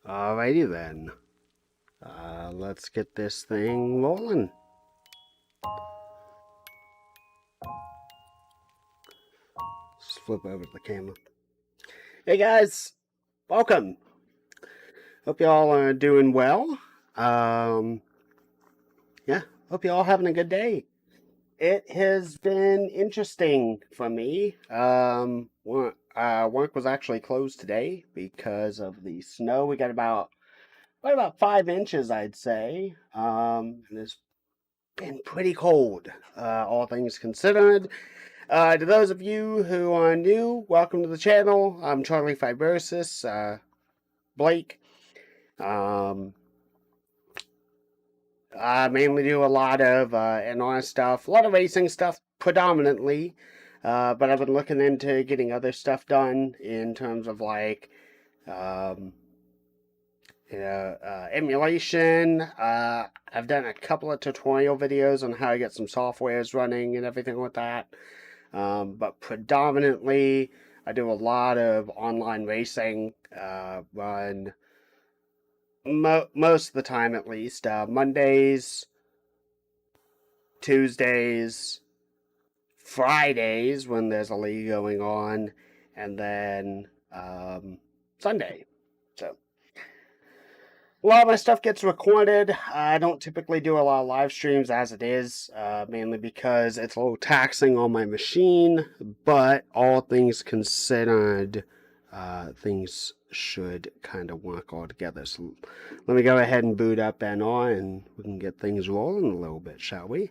Alrighty then. Let's get this thing rolling. Just flip over to the camera. Hey guys, welcome. Hope y'all are doing well. Yeah, hope y'all having a good day. It has been interesting for me. Work was actually closed today because of the snow. We got about 5 inches, I'd say. And it's been pretty cold, all things considered. To those of you who are new, welcome to the channel. I'm Charlie Fibrosis, Blake. Um, I mainly do a lot of NR stuff, a lot of racing stuff predominantly, but I've been looking into getting other stuff done in terms of like, um, emulation. I've done a couple of tutorial videos on how to get some softwares running and everything like that. But predominantly, I do a lot of online racing, run most of the time at least, Mondays, Tuesdays, Fridays when there's a league going on, and then Sunday. So a lot of my stuff gets recorded. I don't typically do a lot of live streams as it is, mainly because it's a little taxing on my machine, but all things considered, things should kind of work all together. So let me go ahead and boot up NR and we can get things rolling a little bit, shall we?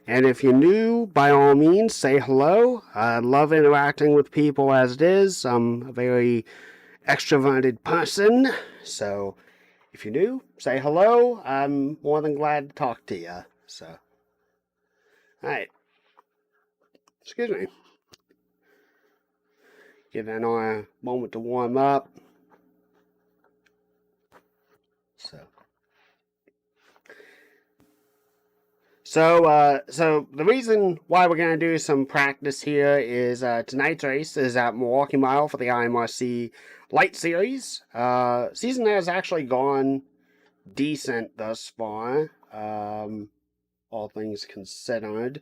And if you're new, by all means, say hello. I love interacting with people as it is. I'm a very extroverted person, so if you're new, say hello. I'm more than glad to talk to you. So, alright. Excuse me. Give NR a moment to warm up. So the reason why we're going to do some practice here is tonight's race is at Milwaukee Mile for the IMRC Light Series. Season has actually gone decent thus far, all things considered.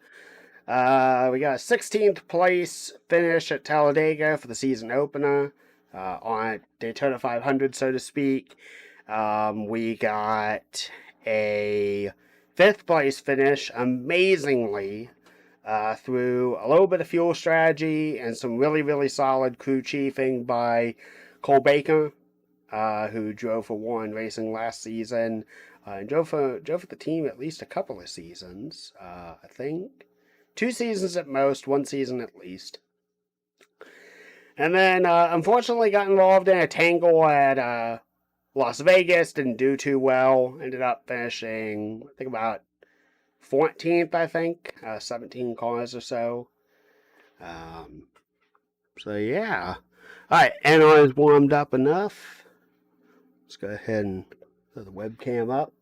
We got a 16th place finish at Talladega for the season opener, on Daytona 500, so to speak. We got a 5th place finish, amazingly, through a little bit of fuel strategy and some really, really solid crew chiefing by Cole Baker, who drove for Warren Racing last season, and drove for the team at least a couple of seasons, I think. 2 seasons at most, 1 season at least. And then, unfortunately, got involved in a tangle at Las Vegas, didn't do too well, ended up finishing, I think, about 14th, 17 cars or so. So yeah. Alright, NR is warmed up enough. Let's go ahead and put the webcam up.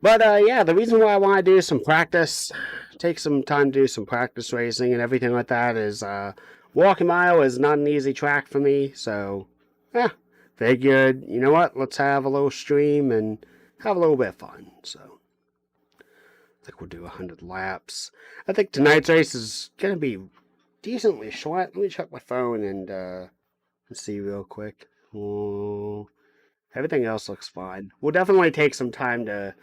But yeah, the reason why I want to do some practice, take some time to do some practice racing and everything like that is Milwaukee Mile is not an easy track for me, so yeah, figured, you know what, let's have a little stream and have a little bit of fun. So I think we'll do 100 laps. I think tonight's race is going to be decently short. Let me check my phone and see real quick. Everything else looks fine. We'll definitely take some time to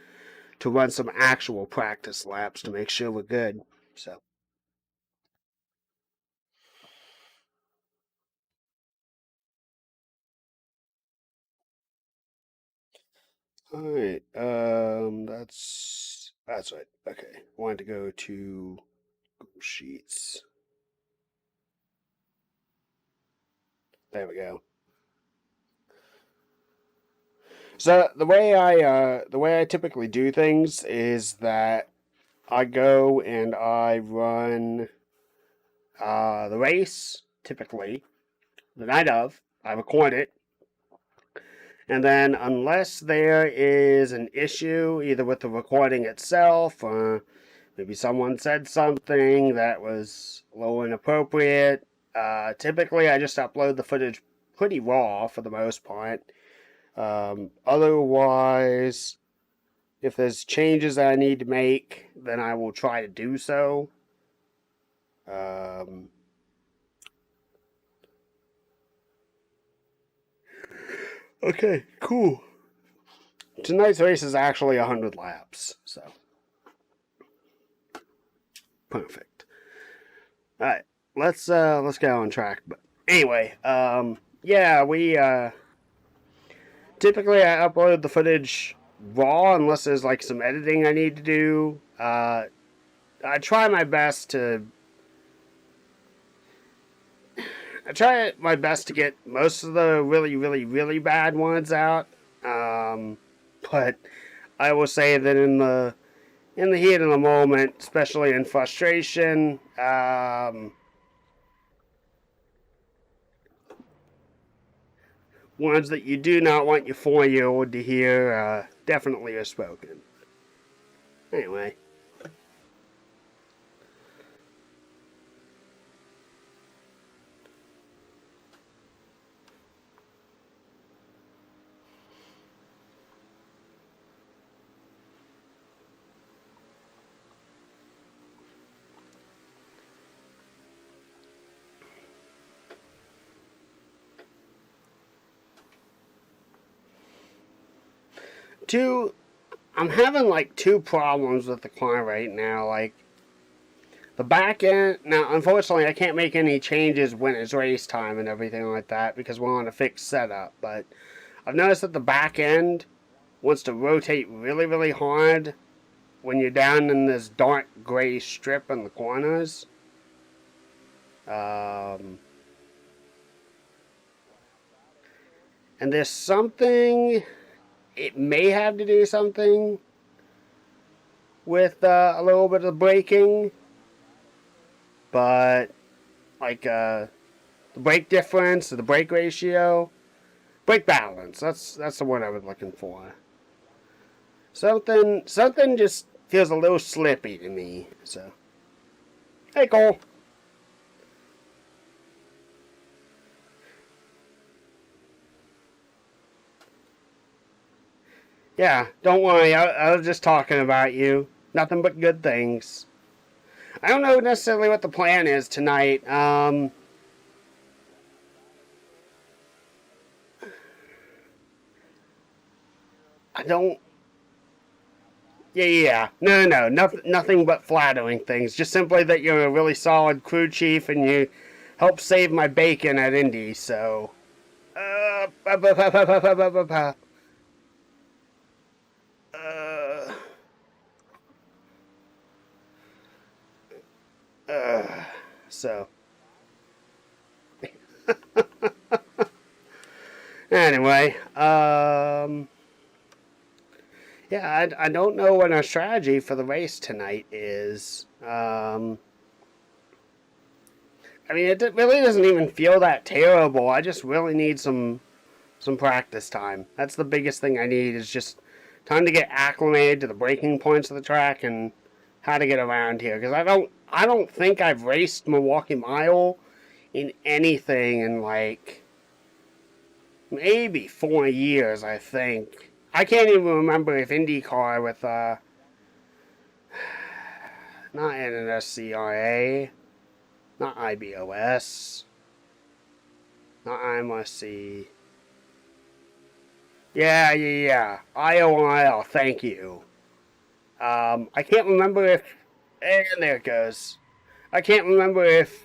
run some actual practice laps to make sure we're good. So, all right. That's right. Okay, I wanted to go to Google Sheets. There we go. So the way I typically do things is that I go and I run the race typically the night of. I record it. And then, unless there is an issue, either with the recording itself, or maybe someone said something that was a little inappropriate, typically I just upload the footage pretty raw for the most part. Otherwise, if there's changes that I need to make, then I will try to do so. Okay, cool. Tonight's race is actually 100 laps, so perfect. All right, let's get on track. But anyway, yeah, we typically I upload the footage raw unless there's like some editing I need to do. I try my best to get most of the really, really, really bad ones out. But I will say that in the heat of the moment, especially in frustration, ones that you do not want your 4-year-old to hear definitely are spoken. Anyway. I'm having like two problems with the car right now. Like the back end. Now, unfortunately, I can't make any changes when it's race time and everything like that because we're on a fixed setup. But I've noticed that the back end wants to rotate really, really hard when you're down in this dark gray strip in the corners. And there's something. It may have to do something with a little bit of braking, but like the brake difference, the brake ratio, brake balance. That's the word I was looking for. Something just feels a little slippy to me. So, hey Cole. Yeah, don't worry. I was just talking about you. Nothing but good things. I don't know necessarily what the plan is tonight. I don't. Yeah. No. Nothing but flattering things. Just simply that you're a really solid crew chief and you helped save my bacon at Indy. So. Uh, so. Anyway, yeah, I don't know what our strategy for the race tonight is. I mean, it really doesn't even feel that terrible. I just really need some practice time. That's the biggest thing I need is just time to get acclimated to the braking points of the track and how to get around here. Because I don't think I've raced Milwaukee Mile in anything in like maybe 4 years, I think. I can't even remember if IndyCar with not NSCRA, not IBOS, not IMRC. Yeah. IOIL, thank you. I can't remember if, and there it goes. I can't remember if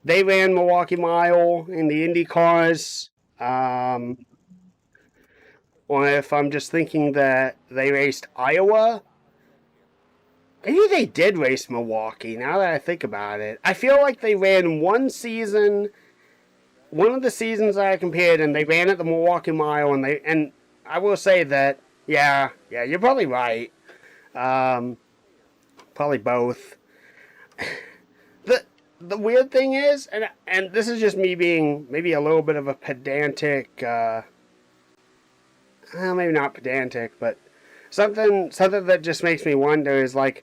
they ran Milwaukee Mile in the Indy cars, or if I'm just thinking that they raced Iowa. Maybe they did race Milwaukee, now that I think about it. I feel like they ran one of the seasons that I compared, and they ran at the Milwaukee Mile, and I will say that, yeah, you're probably right. Probably both. The weird thing is, and this is just me being maybe a little bit of a pedantic, maybe not pedantic, but something that just makes me wonder is like,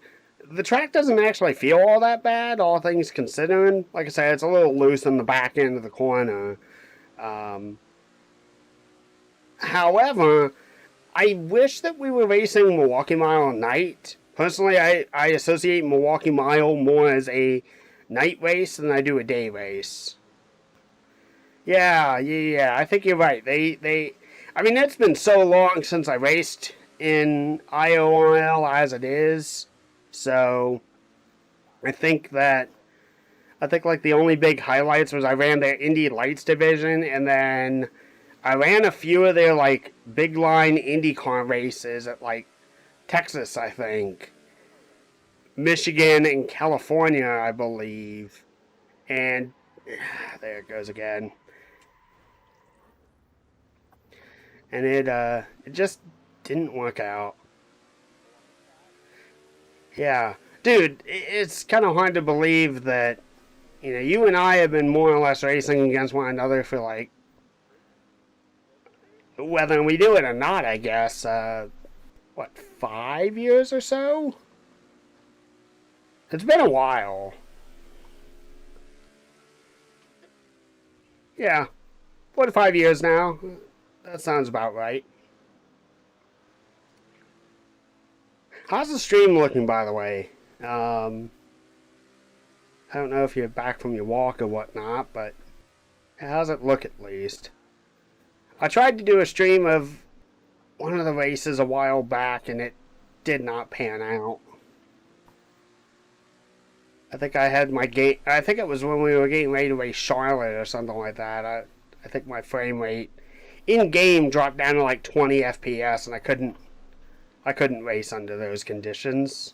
the track doesn't actually feel all that bad, all things considering. Like I said, it's a little loose on the back end of the corner. Um, However, I wish that we were racing Milwaukee Mile at night. Personally, I associate Milwaukee Mile more as a night race than I do a day race. Yeah. I think you're right. I mean, it's been so long since I raced in IORL as it is. So I think that I think like the only big highlights was I ran their Indy Lights division, and then I ran a few of their like big line IndyCar races at like Texas, I think, Michigan, and California, I believe. And there it goes again. And it just didn't work out. Yeah, dude, it's kind of hard to believe that you and I have been more or less racing against one another for like whether we do it or not. I guess what 5 years or so. It's been a while. Yeah, 4 to 5 years now. That sounds about right. How's the stream looking, by the way? I don't know if you're back from your walk or whatnot, but how's it look at least? I tried to do a stream of one of the races a while back, and it did not pan out. I think I had my game. I think it was when we were getting ready to race Charlotte or something like that. I think my frame rate in game dropped down to like 20 FPS, and I couldn't race under those conditions.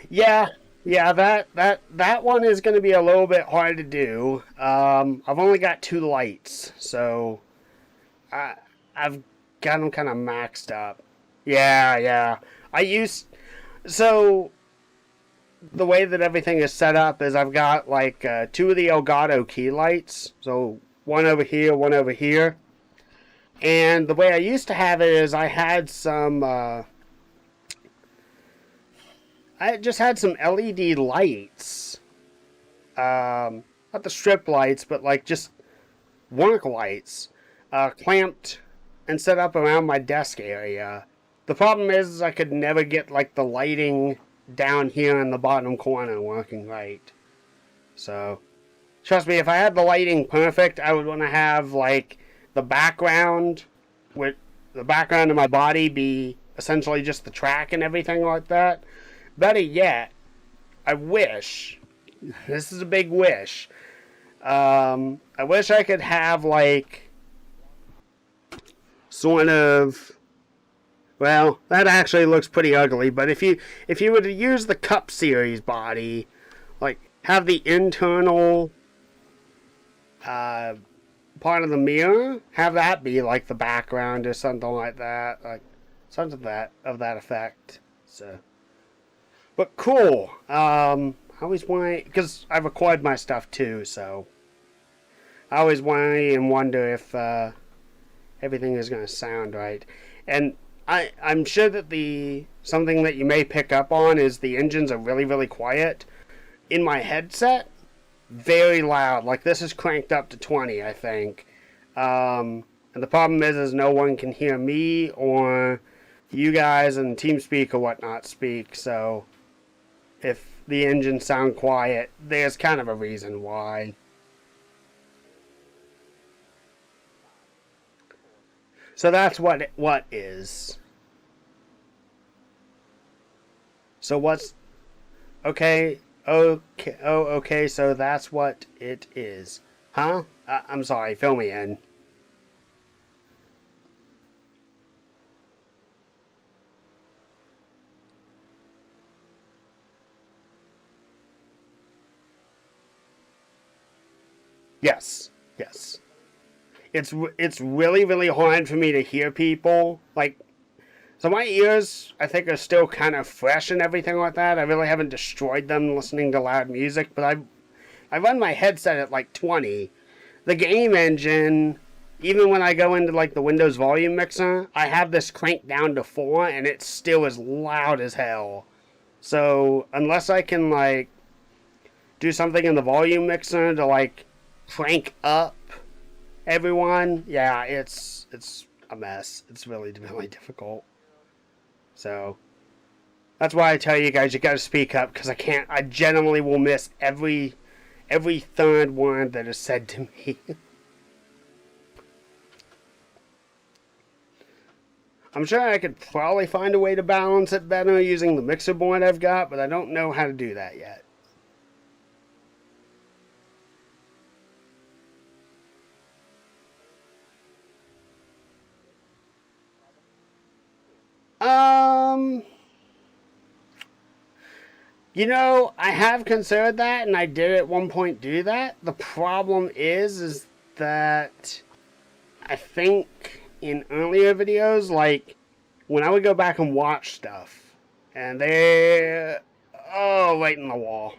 Yeah, yeah, that one is going to be a little bit hard to do. I've only got two lights, so I I've got them kind of maxed up. Yeah. I used so the way that everything is set up is I've got like two of the Elgato key lights, so one over here, one over here. And the way I used to have it is I just had some LED lights, not the strip lights, but like just work lights, clamped and set up around my desk area. The problem is I could never get like the lighting down here in the bottom corner working right. So trust me, if I had the lighting perfect, I would want to have like the background with the background of my body be essentially just the track and everything like that. Better yet, I wish, this is a big wish, I wish I could have like sort of, well, that actually looks pretty ugly, but if you were to use the Cup Series body, like have the internal uh, part of the mirror, have that be like the background or something like that, like something of that effect. So, but cool. I always want, because I've acquired my stuff too, so I always worry and wonder if everything is going to sound right. And I'm sure that something that you may pick up on is the engines are really, really quiet. In my headset, very loud. Like this is cranked up to 20, I think. And the problem is no one can hear me or you guys and TeamSpeak or whatnot speak. So if the engines sound quiet, there's kind of a reason why. So that's what is. So what's okay? Okay. Oh, okay. So that's what it is, huh? I'm sorry. Fill me in. Yes. Yes. It's really really hard for me to hear people like. So my ears, I think, are still kind of fresh and everything like that. I really haven't destroyed them listening to loud music, but I run my headset at like 20. The game engine, even when I go into like the Windows volume mixer, I have this cranked down to 4, and it's still as loud as hell. So unless I can like do something in the volume mixer to like crank up everyone. Yeah, it's a mess. It's really really difficult. So that's why I tell you guys you got to speak up because I can't. I genuinely will miss every third word that is said to me. I'm sure I could probably find a way to balance it better using the mixer board I've got, but I don't know how to do that yet. Um, I have considered that, and I did at one point do that. The problem is that I think in earlier videos, like when I would go back and watch stuff, and they're right in the wall.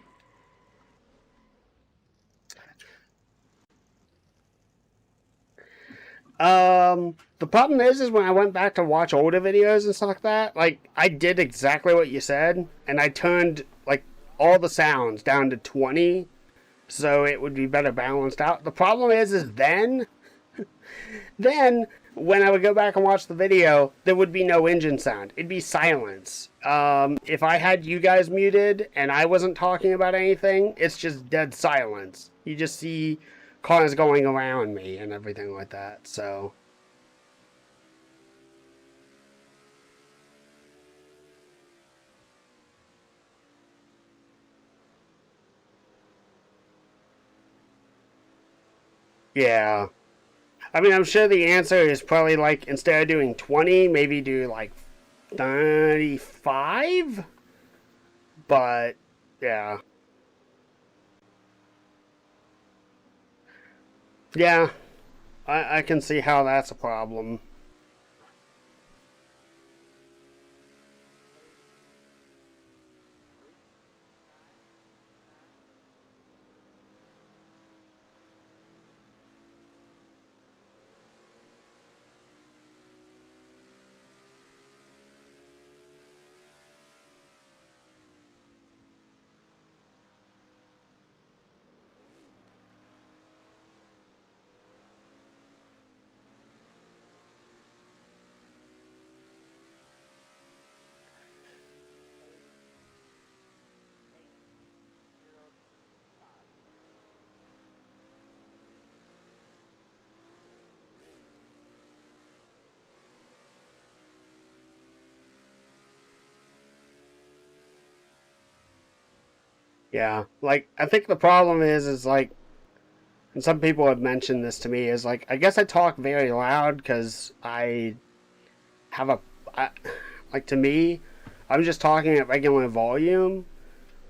The problem is when I went back to watch older videos and stuff like that, like I did exactly what you said, and I turned like all the sounds down to 20, so it would be better balanced out. The problem is then when I would go back and watch the video, there would be no engine sound. It'd be silence. If I had you guys muted and I wasn't talking about anything, it's just dead silence. You just see cars going around me and everything like that. So yeah. I mean, I'm sure the answer is probably like instead of doing 20, maybe do like 35. But yeah. Yeah, I can see how that's a problem. Yeah, like I think the problem is like, and some people have mentioned this to me, is like I guess I talk very loud because I have I, like to me, I'm just talking at regular volume,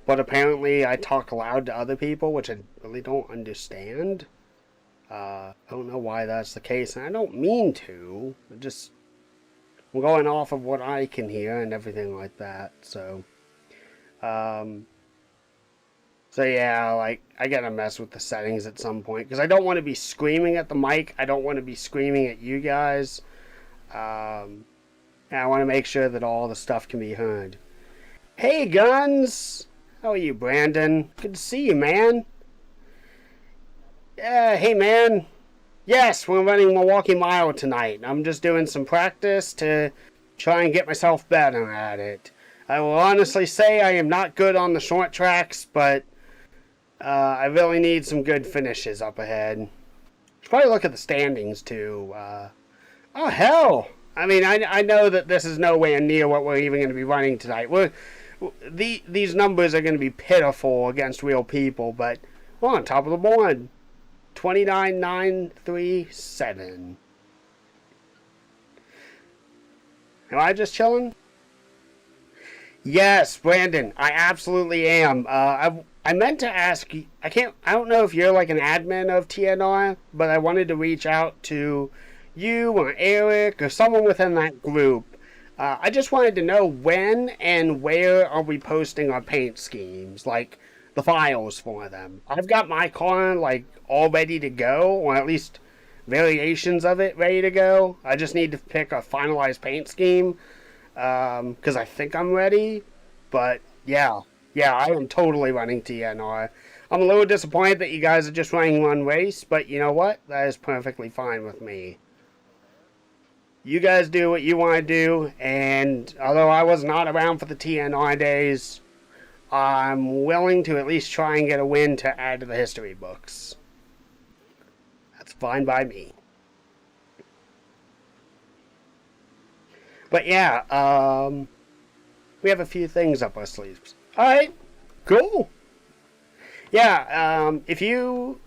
but apparently I talk loud to other people, which I really don't understand. I don't know why that's the case, and I don't mean to. I'm going off of what I can hear and everything like that. Um, so yeah, like I gotta mess with the settings at some point because I don't want to be screaming at the mic. I don't want to be screaming at you guys. Um, and I want to make sure that all the stuff can be heard. Hey, Guns! How are you, Brandon? Good to see you, man. Yeah, hey, man. Yes, we're running Milwaukee Mile tonight. I'm just doing some practice to try and get myself better at it. I will honestly say I am not good on the short tracks, but I really need some good finishes up ahead. Should probably look at the standings too. Oh hell! I mean, I know that this is nowhere near what we're even going to be running tonight. These numbers are going to be pitiful against real people, but we're on top of the board. 29,937. Am I just chilling? Yes, Brandon, I absolutely am. I meant to ask you. I don't know if you're like an admin of TNR, but I wanted to reach out to you or Eric or someone within that group. I just wanted to know when and where are we posting our paint schemes, like the files for them. I've got my car like all ready to go, or at least variations of it ready to go. I just need to pick a finalized paint scheme because I think I'm ready. But yeah, I am totally running TNR. I'm a little disappointed that you guys are just running one race, but you know what? That is perfectly fine with me. You guys do what you want to do, and although I was not around for the TNR days, I'm willing to at least try and get a win to add to the history books. That's fine by me. But yeah, we have a few things up our sleeves. Alright, cool. Yeah, if you,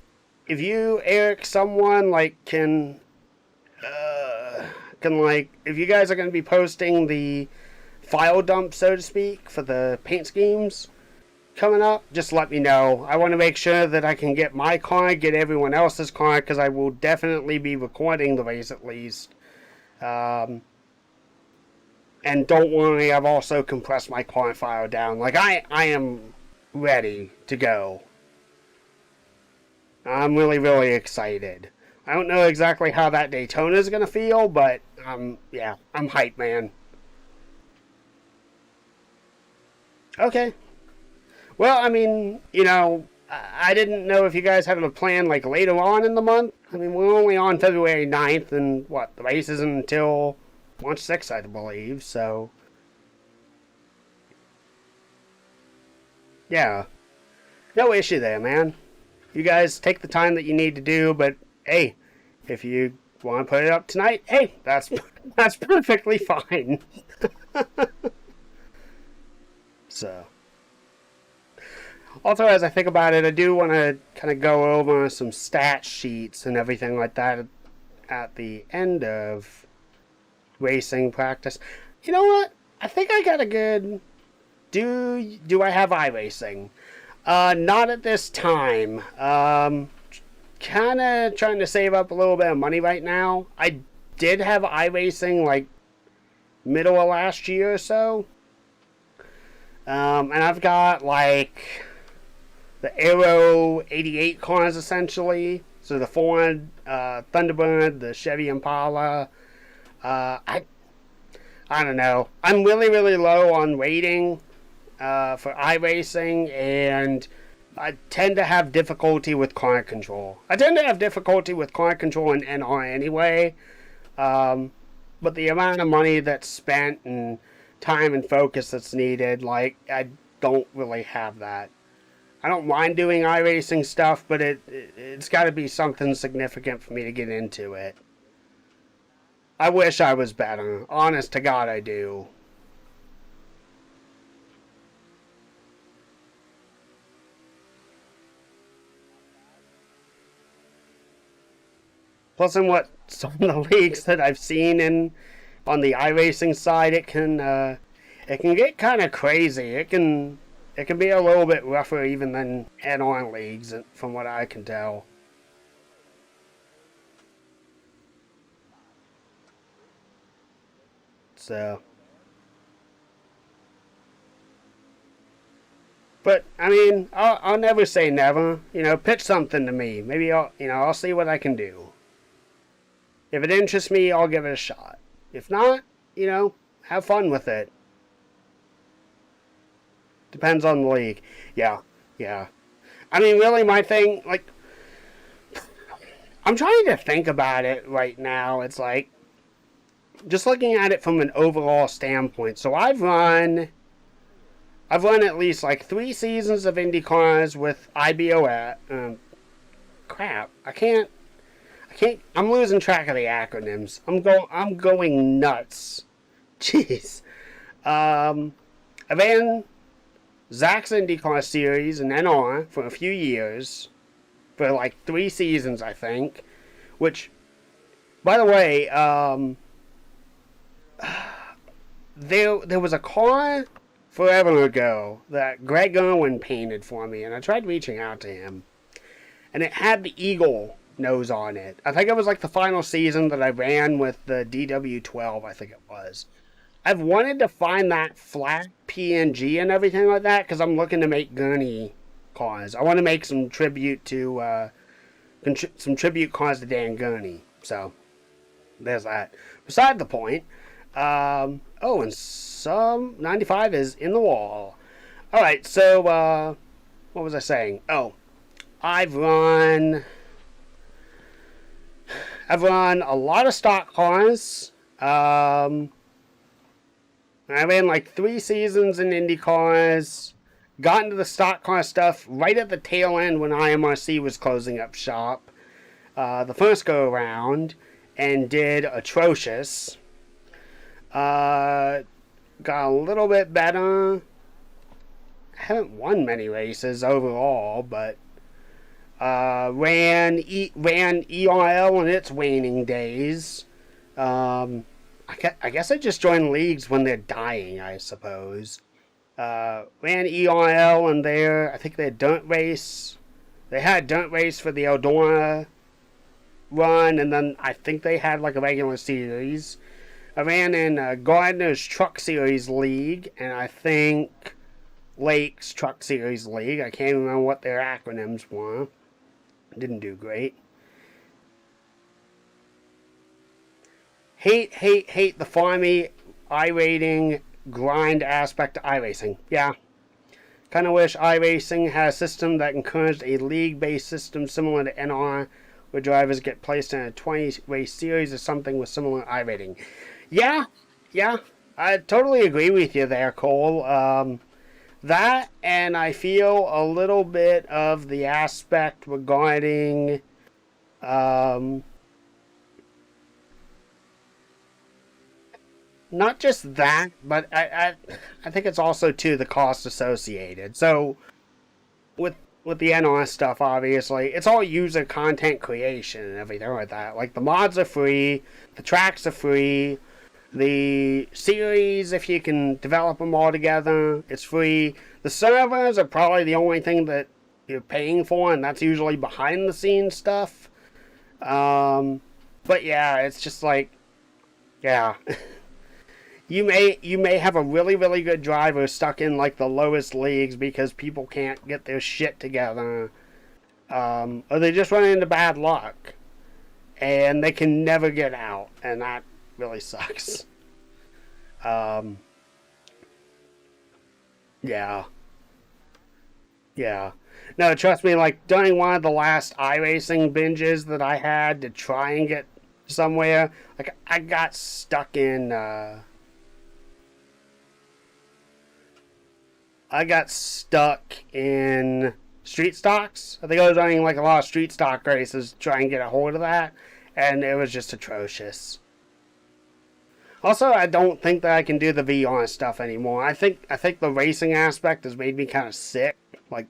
Eric, someone like can like, if you guys are going to be posting the file dump, so to speak, for the paint schemes coming up, just let me know. I want to make sure that I can get my card, get everyone else's card, because I will definitely be recording the race at least. And don't worry, I've also compressed my card file down. Like, I am ready to go. I'm really, really excited. I don't know exactly how that Daytona is going to feel, but yeah, I'm hyped, man. Okay. Well, I mean, I didn't know if you guys had a plan like later on in the month. I mean, we're only on February 9th, and what, the race isn't until March 6th, I believe, so yeah, no issue there, man. You guys take the time that you need to do, but hey, if you want to put it up tonight, hey, that's perfectly fine. So, also, as I think about it, I do want to kind of go over some stat sheets and everything like that at the end of racing practice. You know what? I think I got a good. Do I have iRacing? Not at this time. Kind of trying to save up a little bit of money right now. I did have iRacing like middle of last year or so. And I've got like the Aero 88 cars essentially. So the Ford Thunderbird, the Chevy Impala. I don't know. I'm really, really low on rating for iRacing, and I tend to have difficulty with car control. I tend to have difficulty with car control in NR anyway, but the amount of money that's spent and time and focus that's needed, like, I don't really have that. I don't mind doing iRacing stuff, but it's got to be something significant for me to get into it. I wish I was better. Honest to God, I do. Plus, in what some of the leagues that I've seen in on the iRacing side, it can get kind of crazy. It can be a little bit rougher even than add-on leagues, from what I can tell. So, but I mean, I'll never say never. Pitch something to me. Maybe I'll see what I can do. If it interests me, I'll give it a shot. If not, have fun with it. Depends on the league. Yeah, yeah. I mean, really, my thing, like, I'm trying to think about it right now. It's like, just looking at it from an overall standpoint. So I've run at least like 3 seasons of IndyCars with IBOS. Crap, I'm losing track of the acronyms. I'm going nuts. Jeez. I ran Zach's IndyCar series and NR for a few years, for like 3 seasons, I think. Which, by the way, there was a car forever ago that Greg Irwin painted for me, and I tried reaching out to him, and it had the eagle nose on it. I think it was like the final season that I ran with the DW12, I think it was. I've wanted to find that flat PNG and everything like that, because I'm looking to make Gurney cars. I want to make some tribute cars to Dan Gurney. So, there's that. Beside the point, and some 95 is in the wall. Alright, so, what was I saying? Oh, I've run a lot of stock cars. I ran like 3 seasons in Indy cars. Got into the stock car stuff right at the tail end when IMRC was closing up shop. The first go around, and did atrocious. Got a little bit better. Haven't won many races overall, but ran ERL in its waning days. I guess I just join leagues when they're dying, I suppose. Ran ERL in there. I think they had dirt race. They had dirt race for the Eldora run, and then I think they had like a regular series. I ran in Gardner's Truck Series League, and I think Lake's Truck Series League. I can't remember what their acronyms were. Didn't do great. Hate the farmy iRating grind aspect to iRacing. Yeah. Kind of wish iRacing had a system that encouraged a league-based system similar to NR, where drivers get placed in a 20-race series or something with similar iRating. Yeah, I totally agree with you there, Cole. That, and I feel a little bit of the aspect regarding not just that, but I think it's also too the cost associated. So with the NR stuff, obviously, it's all user content creation and everything like that. Like the mods are free, the tracks are free, the series, if you can develop them all together, it's free. The servers are probably the only thing that you're paying for, and that's usually behind the scenes stuff. But yeah, it's just like, yeah. You may have a really, really good driver stuck in like the lowest leagues because people can't get their shit together. Or they just run into bad luck. And they can never get out. And that really sucks. Yeah. Yeah. No, trust me, like during one of the last iRacing binges that I had to try and get somewhere, like I got stuck in street stocks. I think I was running like a lot of street stock races to try and get a hold of that, and it was just atrocious. Also, I don't think that I can do the VR stuff anymore. I think the racing aspect has made me kind of sick. Like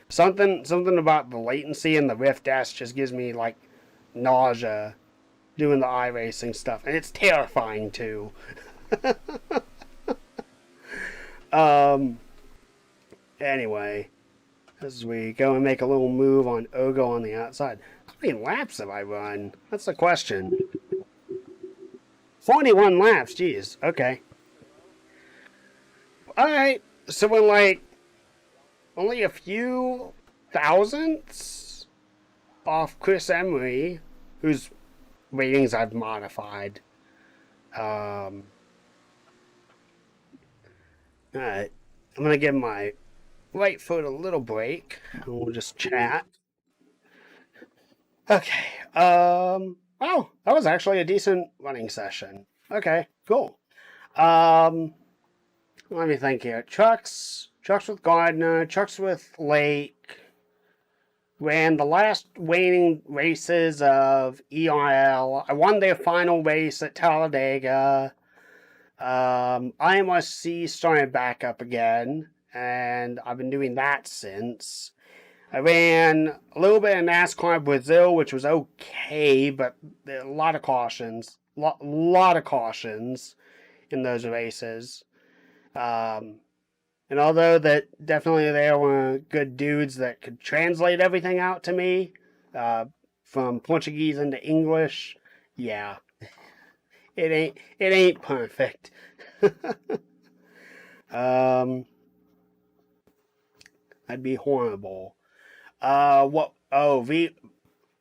something about the latency and the Rift S just gives me like nausea doing the iRacing stuff, and it's terrifying too. Anyway, as we go and make a little move on Ogo on the outside. How many laps have I run? That's the question. 41 laps, jeez. Okay. Alright, so we're like only a few thousandths off Chris Emery, whose ratings I've modified. Alright. I'm gonna give my right foot a little break, and we'll just chat. Okay. Oh, that was actually a decent running session. Okay, cool. Let me think here. Trucks with Gardner, trucks with Lake. Ran the last waning races of ERL. I won their final race at Talladega. IMRC started back up again, and I've been doing that since. I ran a little bit of NASCAR Brazil, which was okay, but there are a lot of cautions. Lot of cautions in those races. And although that definitely there were good dudes that could translate everything out to me, from Portuguese into English, yeah, it ain't perfect. That'd be horrible. What? Oh,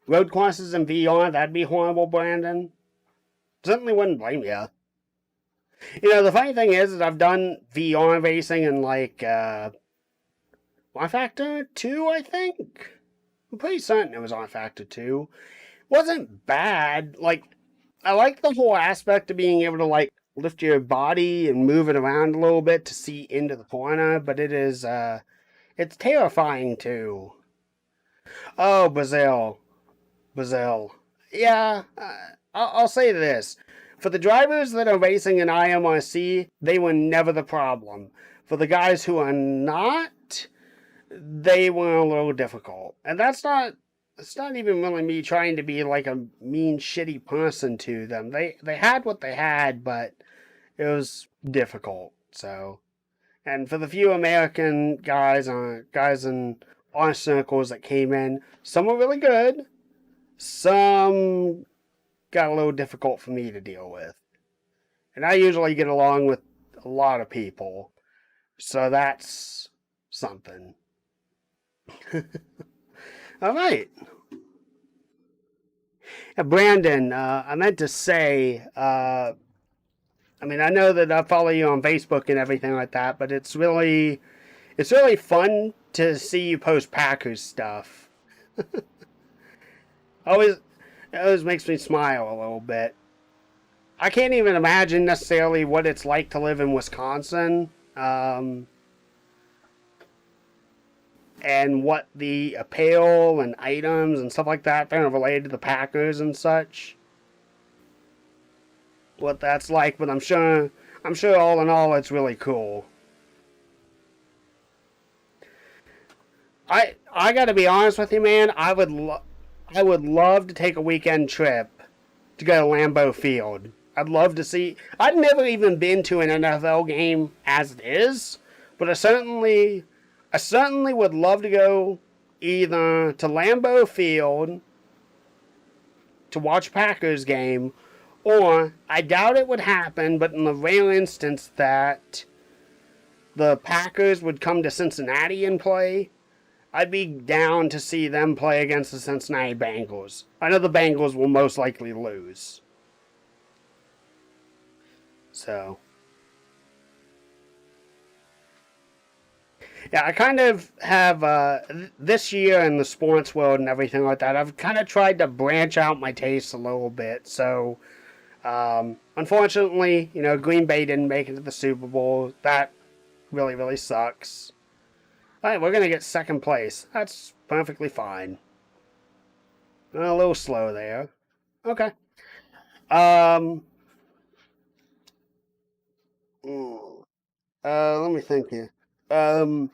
road courses in VR. That'd be horrible, Brandon. Certainly wouldn't blame you. You know, the funny thing is I've done VR racing in like Y Factor 2, I think. I'm pretty certain it was on Factor 2. Wasn't bad. Like, I like the whole aspect of being able to, like, lift your body and move it around a little bit to see into the corner, but it's terrifying too. Oh, Brazil. Brazil. Yeah, I'll say this. For the drivers that are racing in IMRC, they were never the problem. For the guys who are not, they were a little difficult. And it's not even really me trying to be like a mean, shitty person to them. They had what they had, but it was difficult. So, and for the few American guys in our circles that came in, some were really good. Some got a little difficult for me to deal with. And I usually get along with a lot of people. So that's something. All right. Brandon, I meant to say, I mean, I know that I follow you on Facebook and everything like that, but it's really fun to see you post Packers stuff. Always, it always makes me smile a little bit. I can't even imagine necessarily what it's like to live in Wisconsin, and what the apparel and items and stuff like that that are related to the Packers and such. What that's like, but I'm sure all in all, it's really cool. I got to be honest with you, man. I would love to take a weekend trip to go to Lambeau Field. I'd love to see. I've never even been to an NFL game as it is, but I certainly would love to go either to Lambeau Field to watch a Packers game, or I doubt it would happen, but in the rare instance that the Packers would come to Cincinnati and play, I'd be down to see them play against the Cincinnati Bengals. I know the Bengals will most likely lose. So, yeah, I kind of have, this year in the sports world and everything like that, I've kind of tried to branch out my tastes a little bit. So, unfortunately, Green Bay didn't make it to the Super Bowl. That really, really sucks. All right, we're going to get second place. That's perfectly fine. A little slow there. Okay. Um, let me think here. Um,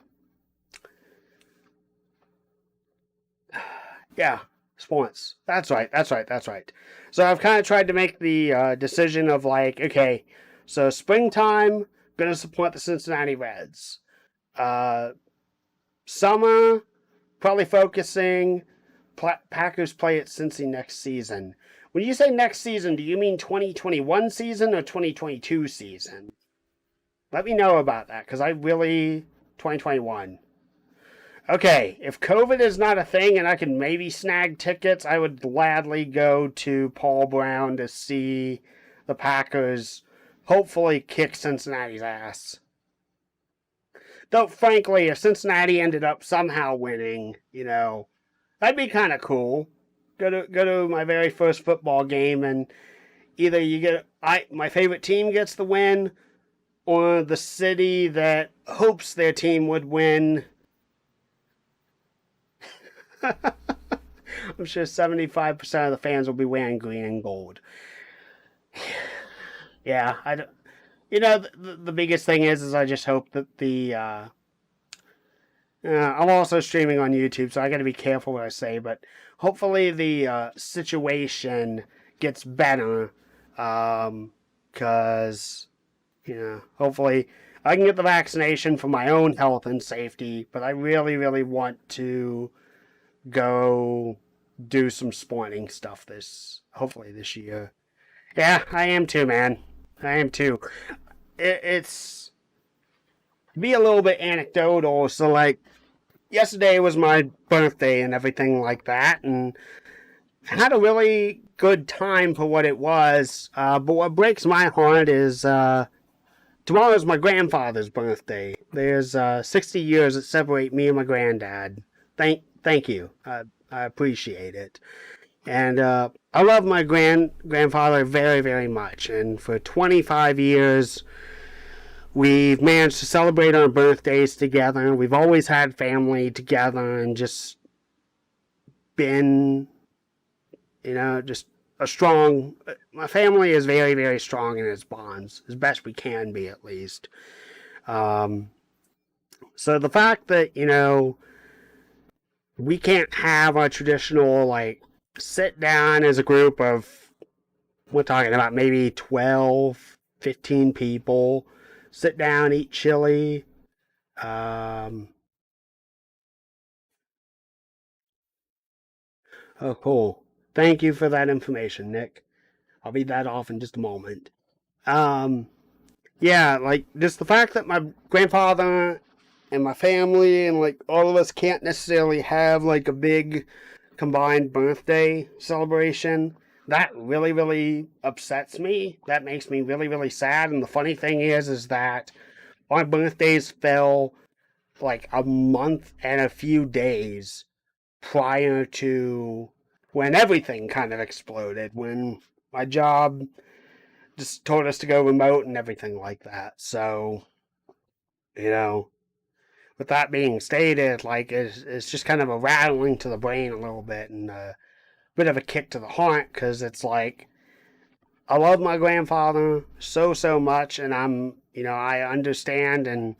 yeah, sports. That's right. That's right. That's right. So I've kind of tried to make the decision of like, okay, so springtime, gonna support the Cincinnati Reds. Uh, Summer, probably focusing. Packers play at Cincy next season. When you say next season, do you mean 2021 season or 2022 season? Let me know about that, because I really 2021. Okay, if COVID is not a thing and I can maybe snag tickets, I would gladly go to Paul Brown to see the Packers hopefully kick Cincinnati's ass. Though, frankly, if Cincinnati ended up somehow winning, that'd be kind of cool. Go to my very first football game, and either my favorite team gets the win, or the city that hopes their team would win. I'm sure 75% of the fans will be wearing green and gold. Yeah, I don't, the biggest thing is I just hope that I'm also streaming on YouTube, so I got to be careful what I say. But hopefully the situation gets better, because hopefully I can get the vaccination for my own health and safety. But I really, really want to go do some sporting stuff hopefully this year. Yeah, I am too, man. I am too. It's be a little bit anecdotal. So, like, yesterday was my birthday and everything like that, and I had a really good time for what it was. But what breaks my heart is tomorrow is my grandfather's birthday. There's 60 years that separate me and my granddad. Thank you. I appreciate it. And I love my grandfather very, very much. And for 25 years, we've managed to celebrate our birthdays together. We've always had family together and just been, just a strong. My family is very, very strong in its bonds, as best we can be, at least. Um, so the fact that, we can't have a traditional, like, sit down as a group of, we're talking about maybe 12, 15 people, sit down, eat chili. Um, oh, cool. Thank you for that information, Nick. I'll read that off in just a moment. Um, yeah, like, just the fact that my grandfather and my family and, like, all of us can't necessarily have, like, a big combined birthday celebration, that really, really upsets me. That makes me really, really sad. And the funny thing is that our birthdays fell like a month and a few days prior to when everything kind of exploded, when my job just told us to go remote and everything like that. So, you know, with that being stated, like, it's just kind of a rattling to the brain a little bit and a bit of a kick to the heart because it's like, I love my grandfather so, so much, and I understand and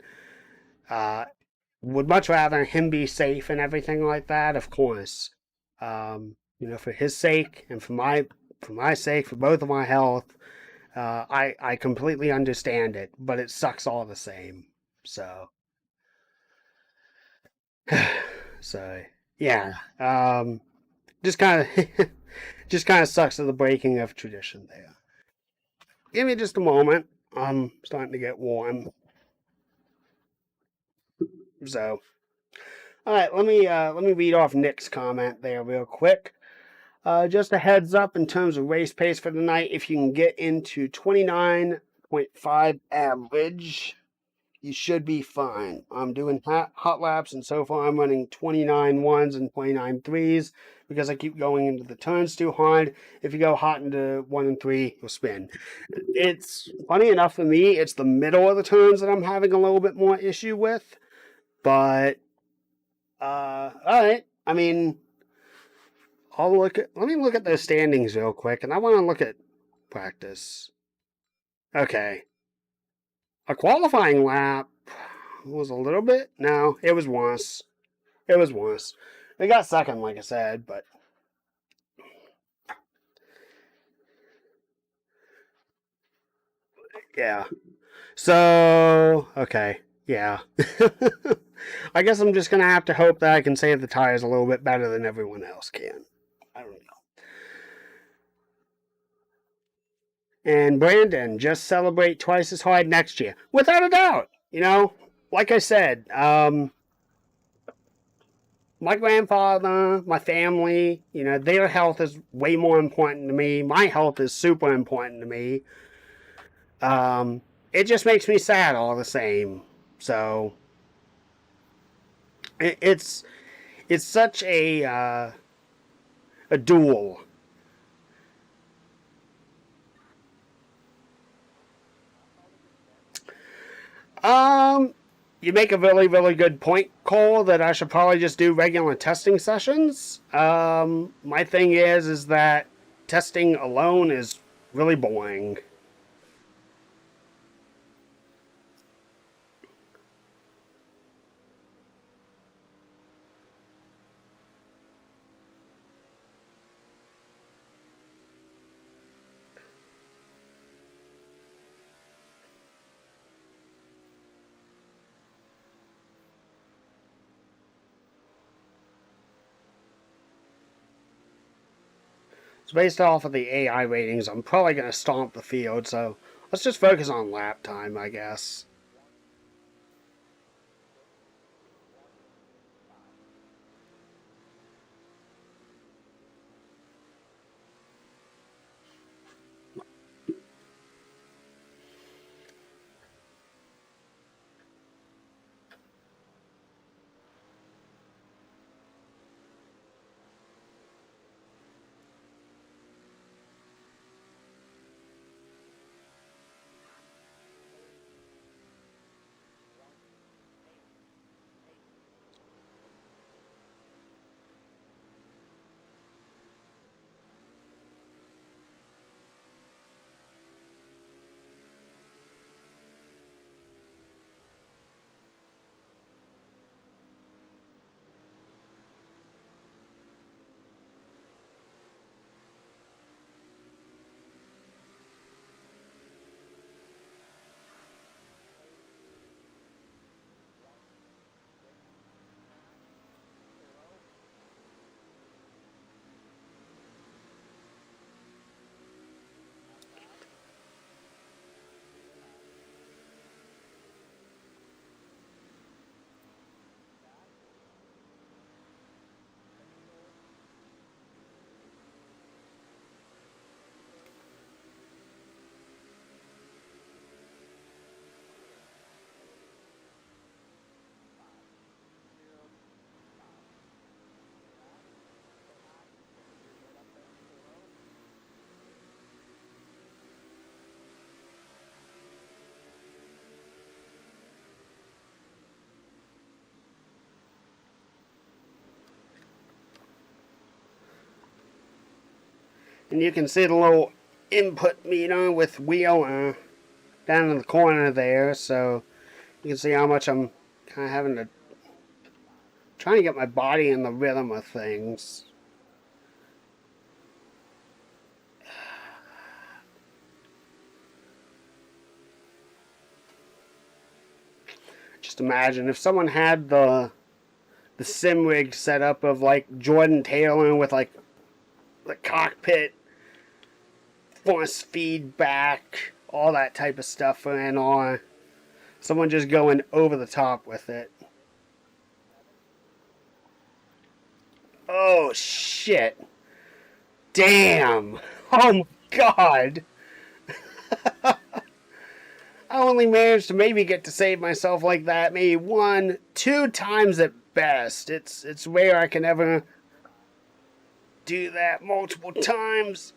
uh, would much rather him be safe and everything like that, of course. For his sake and for my sake, for both of my health, I completely understand it, but it sucks all the same. So, so yeah, just kind of just kind of sucks at the breaking of tradition there. Give me just a moment. I'm starting to get warm. So, all right, let me read off Nick's comment there real quick. Just a heads up in terms of race pace for the night. If you can get into 29.5 average, you should be fine. I'm doing hot laps, and so far I'm running 29 ones and 29 threes because I keep going into the turns too hard. If you go hot into 1 and 3, you'll spin. It's funny enough for me, it's the middle of the turns that I'm having a little bit more issue with. But, all right. I mean, let me look at those standings real quick, and I want to look at practice. Okay. A qualifying lap was a little bit. No, it was worse. It was worse. They got second, like I said, but yeah. So, okay. Yeah. I guess I'm just going to have to hope that I can save the tires a little bit better than everyone else can. I don't know. And Brandon, just celebrate twice as hard next year. Without a doubt. Like I said, my grandfather, my family, their health is way more important to me. My health is super important to me. It just makes me sad all the same. So it's such a duel. Um, you make a really, really good point, Cole, that I should probably just do regular testing sessions. My thing is that testing alone is really boring. So based off of the AI ratings, I'm probably going to stomp the field. So let's just focus on lap time, I guess. And you can see the little input meter with wheel down in the corner there, so you can see how much I'm kind of having to trying to get my body in the rhythm of things. Just imagine if someone had the sim rig set up of like Jordan Taylor with like the cockpit, force feedback, all that type of stuff, and on someone just going over the top with it. Oh shit! Damn! Oh my god! I only managed to maybe get to save myself like that maybe 1, 2 times at best. It's rare I can ever do that multiple times.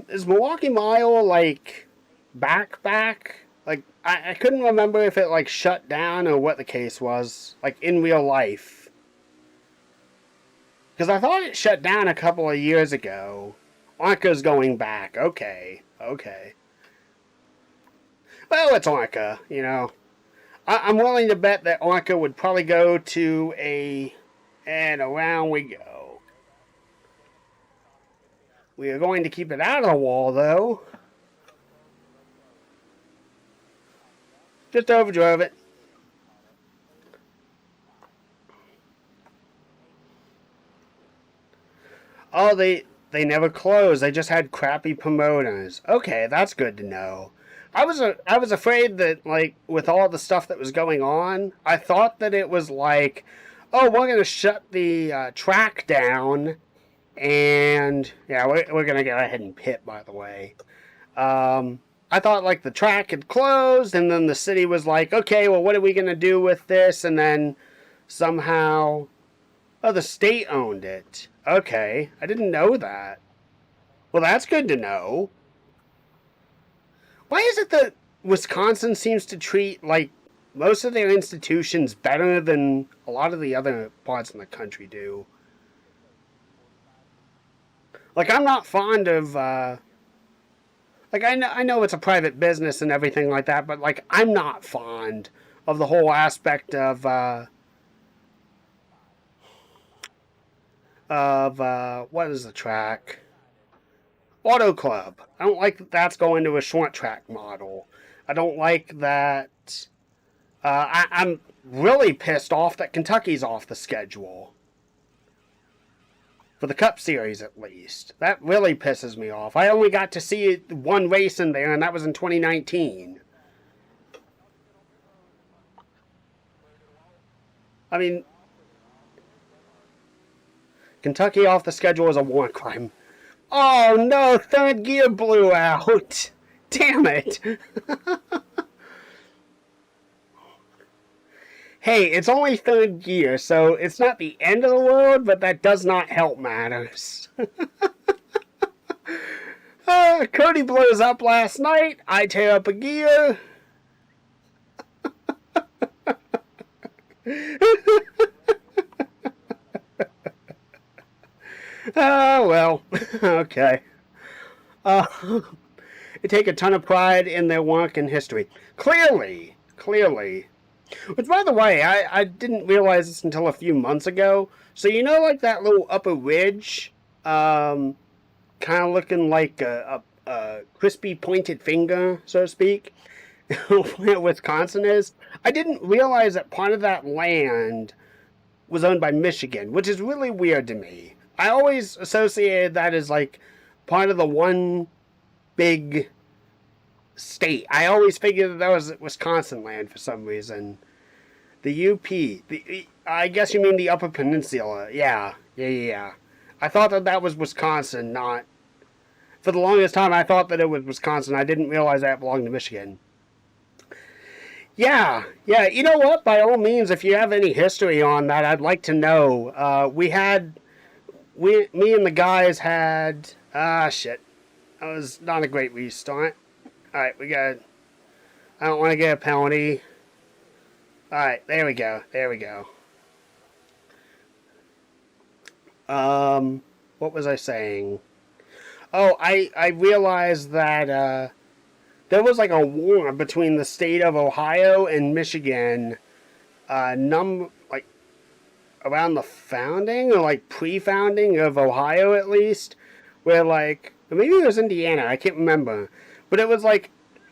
Is Milwaukee Mile like back? Like I couldn't remember if it like shut down or what the case was, like in real life. Because I thought it shut down a couple of years ago. Arca's going back. Okay. Well, it's Arca, you know. I'm willing to bet that Arca would probably go to a... And around we go. We are going to keep it out of the wall, though. Just overdrove it. Oh, they never closed. They just had crappy promoters. Okay, that's good to know. I was afraid that like with all the stuff that was going on, I thought that it was like, oh, we're gonna shut the track down, and yeah, we're gonna go ahead and pit. By the way, I thought like the track had closed, and then the city was like, okay, well, what are we gonna do with this? And then somehow, oh, the state owned it. Okay, I didn't know that. Well, that's good to know. Why is it that Wisconsin seems to treat like most of their institutions better than a lot of the other parts in the country do? Like I'm not fond of like I know it's a private business and everything like that, but like I'm not fond of the whole aspect of what is the track? Auto Club. I don't like that that's going to a short track model. I don't like that. I'm really pissed off that Kentucky's off the schedule. For the Cup Series, at least. That really pisses me off. I only got to see one race in there, and that was in 2019. I mean, Kentucky off the schedule is a war crime. Oh no, third gear blew out. Damn it. Hey, it's only third gear, so it's not the end of the world, but that does not help matters. Cody blows up last night. I tear up a gear. Oh, well. Okay. I take a ton of pride in their work and history. Clearly. Which, by the way, I didn't realize this until a few months ago. So, you know, like that little upper ridge, kind of looking like a crispy pointed finger, so to speak, where Wisconsin is? I didn't realize that part of that land was owned by Michigan, which is really weird to me. I always associated that as like part of the one big state. I always figured that was Wisconsin land for some reason. The UP. I guess you mean the Upper Peninsula. Yeah. I thought that was Wisconsin, not... For the longest time, I thought that it was Wisconsin. I didn't realize that belonged to Michigan. Yeah. You know what? By all means, if you have any history on that, I'd like to know. Me and the guys had... shit. That was not a great restart. Alright, we got... I don't want to get a penalty. Alright, there we go. What was I saying? Oh, I realized that there was like a war between the state of Ohio and Michigan, like around the founding or like pre-founding of Ohio at least, where like maybe it was Indiana, I can't remember, but it was like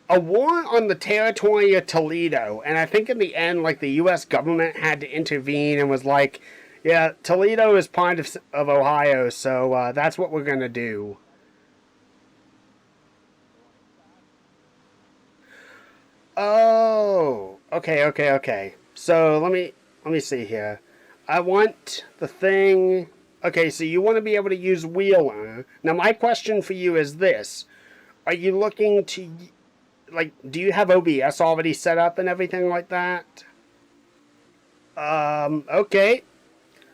a war on the territory of Toledo, and I think in the end, like the U.S. government had to intervene and was like, "Yeah, Toledo is part of Ohio, so that's what we're gonna do." Oh, okay. So let me see here. I want the thing. Okay, so you want to be able to use Wheeler. Now, my question for you is this: are you looking to like? Do you have OBS already set up and everything like that? Okay.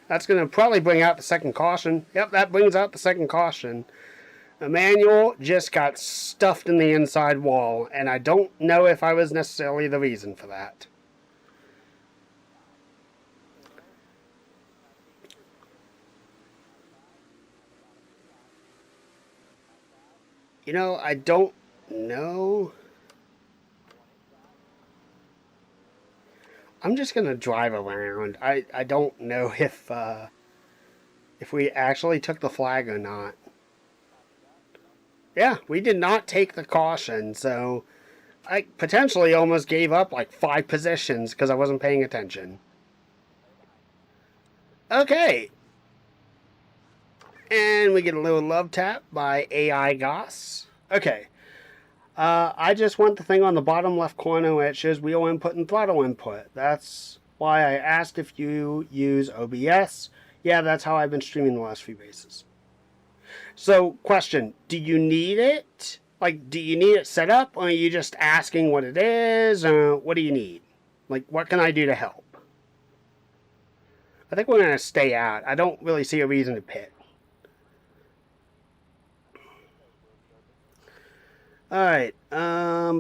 That's going to probably bring out the second caution. Yep, that brings out the second caution. Emmanuel just got stuffed in the inside wall, and I don't know if I was necessarily the reason for that. I don't know. I'm just gonna drive around. I don't know if we actually took the flag or not. Yeah, we did not take the caution, so I potentially almost gave up like 5 positions because I wasn't paying attention. Okay, and we get a little love tap by AI Goss. Okay, I just want the thing on the bottom left corner where it shows wheel input and throttle input. That's why I asked if you use OBS. Yeah, that's how I've been streaming the last few races. So, question: do you need it? Like, do you need it set up, or are you just asking what it is? What do you need? Like, what can I do to help? I think we're gonna stay out. I don't really see a reason to pit. All right. The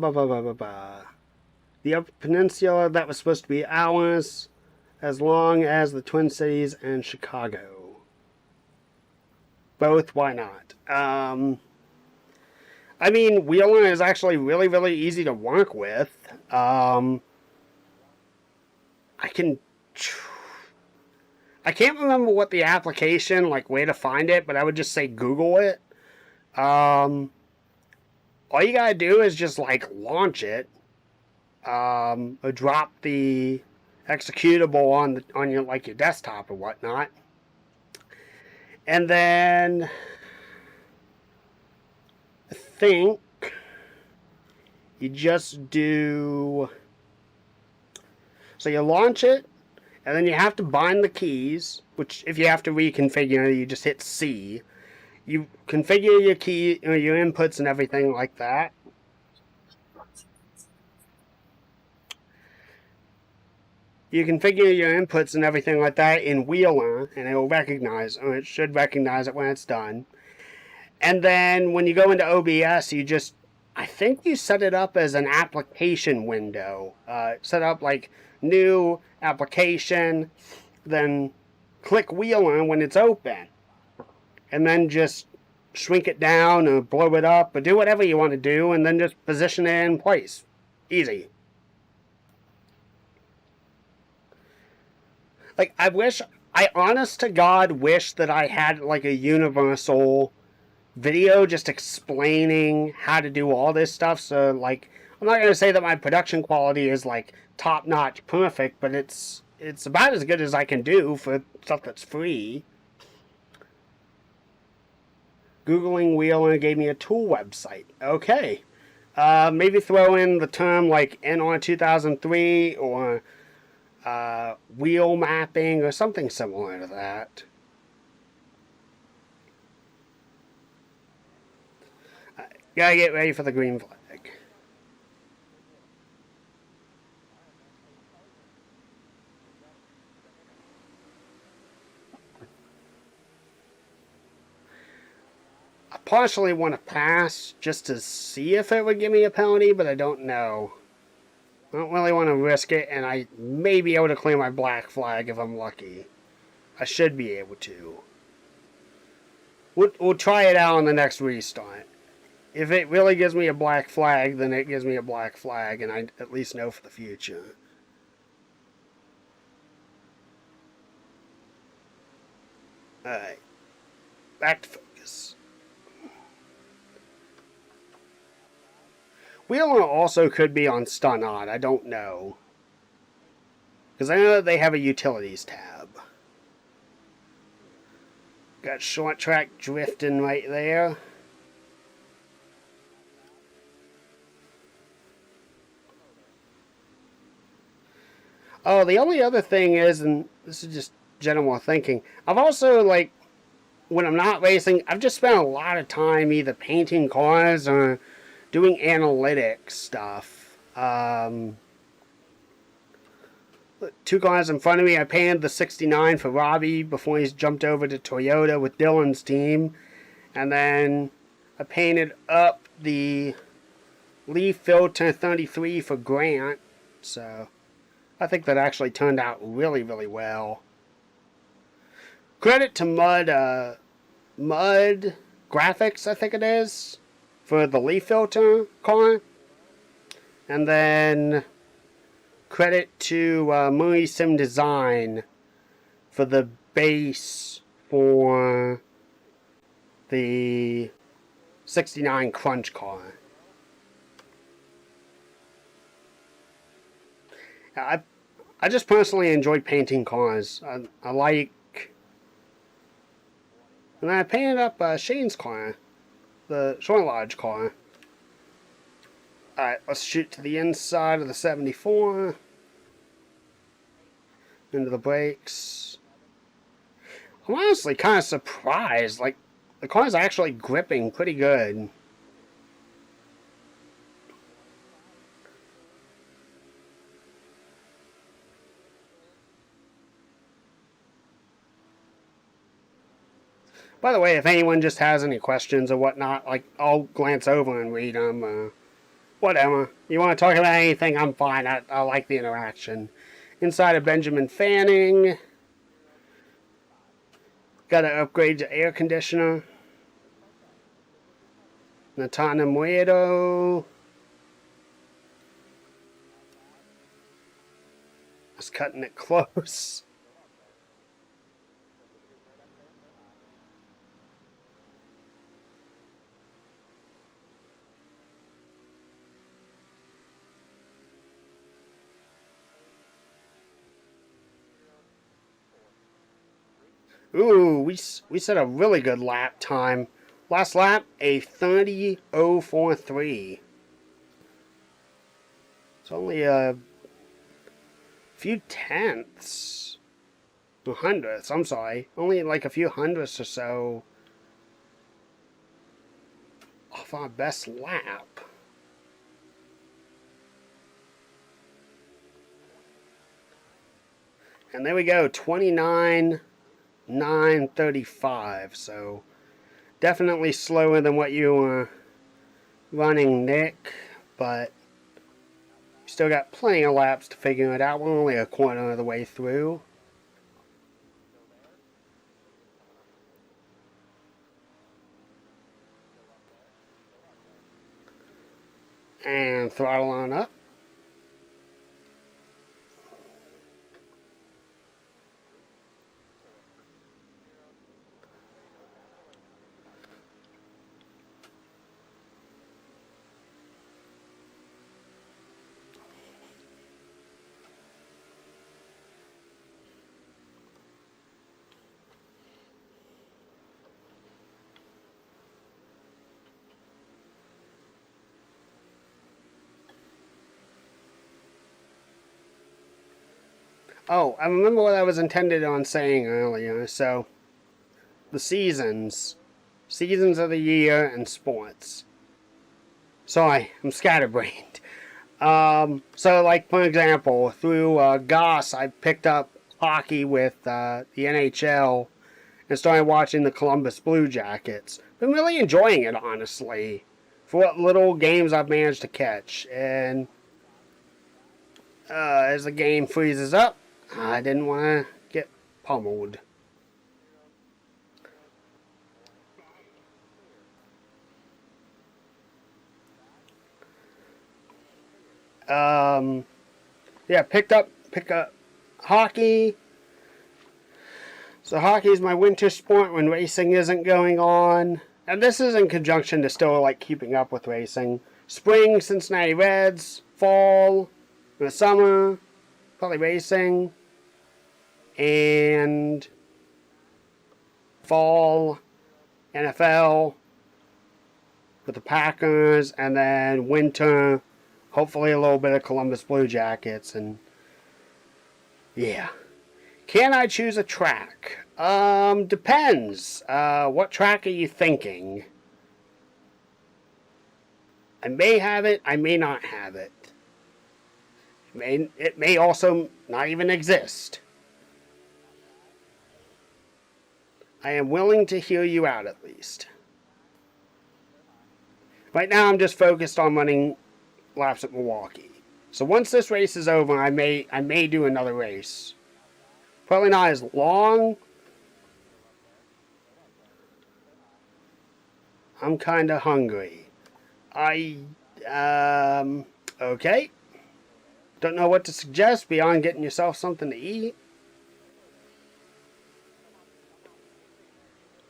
Upper Peninsula, that was supposed to be ours, as long as the Twin Cities and Chicago. Both, why not? I mean, Wheeler is actually really, really easy to work with. I can. I can't remember what the application, like, where to find it, but I would just say Google it. All you gotta do is just, like, launch it. Or drop the executable on your like your desktop or whatnot, and then I think you just do. So you launch it, and then you have to bind the keys. Which, if you have to reconfigure, you just hit C. You configure your key, your inputs, and everything like that. You configure your inputs and everything like that in Wheeler, and it will recognize, or it should recognize it when it's done. And then when you go into OBS, I think you set it up as an application window. Set up like new application, then click Wheeler when it's open. And then just shrink it down or blow it up or do whatever you want to do, and then just position it in place. Easy. Like, I honest to God wish that I had like a universal video just explaining how to do all this stuff. So, like, I'm not going to say that my production quality is like top notch perfect, but it's about as good as I can do for stuff that's free. Googling Wheeler gave me a tool website. Okay. Maybe throw in the term like NR 2003 or wheel mapping or something similar to that. Gotta get ready for the green flag. I partially want to pass just to see if it would give me a penalty, but I don't know. I don't really want to risk it, and I may be able to clear my black flag if I'm lucky. I should be able to. We'll try it out on the next restart. If it really gives me a black flag, then it gives me a black flag, and I at least know for the future. Alright, back to focus. Wheeler also could be on Stun On, I don't know. Because I know that they have a utilities tab. Got short track drifting right there. Oh, the only other thing is, and this is just general thinking, I've also, like, when I'm not racing, I've just spent a lot of time either painting cars or doing analytics stuff. Two cars in front of me, I painted the 69 for Robbie before he's jumped over to Toyota with Dylan's team. And then I painted up the Leaf Filter 33 for Grant. So I think that actually turned out really, really well. Credit to Mud Graphics, I think it is, for the Leaf Filter car. And then credit to Murray Sim Design for the base for the 69 Crunch car. I just personally enjoy painting cars. I like... And I painted up Shane's car, the Short Lodge car. Alright, let's shoot to the inside of the 74. Into the brakes. I'm honestly kind of surprised. Like, the car's actually gripping pretty good. By the way, if anyone just has any questions or whatnot, like, I'll glance over and read them. Whatever. You want to talk about anything, I'm fine. I like the interaction. Inside of Benjamin Fanning. Got to upgrade to air conditioner. Natana Muedo. Just cutting it close. Ooh, we set a really good lap time. Last lap, a 30.043. It's only a few tenths. Hundredths, I'm sorry. Only like a few hundredths or so off our best lap. And there we go, 29.935. So definitely slower than what you were running, Nick, but you still got plenty of laps to figure it out. We're only a quarter of the way through. And throttle on up. Oh, I remember what I was intended on saying earlier. So, the seasons. Seasons of the year and sports. Sorry, I'm scatterbrained. So, like, for example, through Goss, I picked up hockey with the NHL and started watching the Columbus Blue Jackets. Been really enjoying it, honestly, for what little games I've managed to catch. And as the game freezes up, I didn't want to get pummeled. Yeah, pick up hockey. So hockey is my winter sport when racing isn't going on. And this is in conjunction to still like keeping up with racing. Spring, Cincinnati Reds. Fall, in the summer, probably racing. And fall, NFL with the Packers. And then winter, hopefully a little bit of Columbus Blue Jackets. And yeah. Can I choose a track? Depends. What track are you thinking? I may have it, I may not have it. It may also not even exist. I am willing to hear you out at least. Right now I'm just focused on running laps at Milwaukee. So once this race is over, I may do another race. Probably not as long. I'm kind of hungry. Okay. Don't know what to suggest beyond getting yourself something to eat.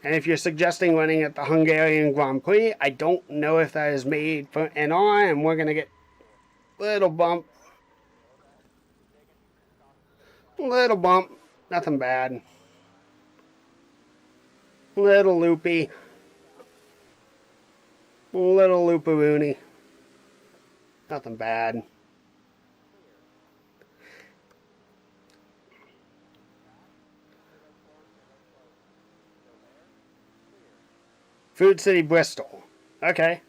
And if you're suggesting running at the Hungarian Grand Prix, I don't know if that is made for NR, and we're going to get little bump. Little bump. Nothing bad. Little loopy. Little looparoony. Nothing bad. Food City, Bristol. Okay.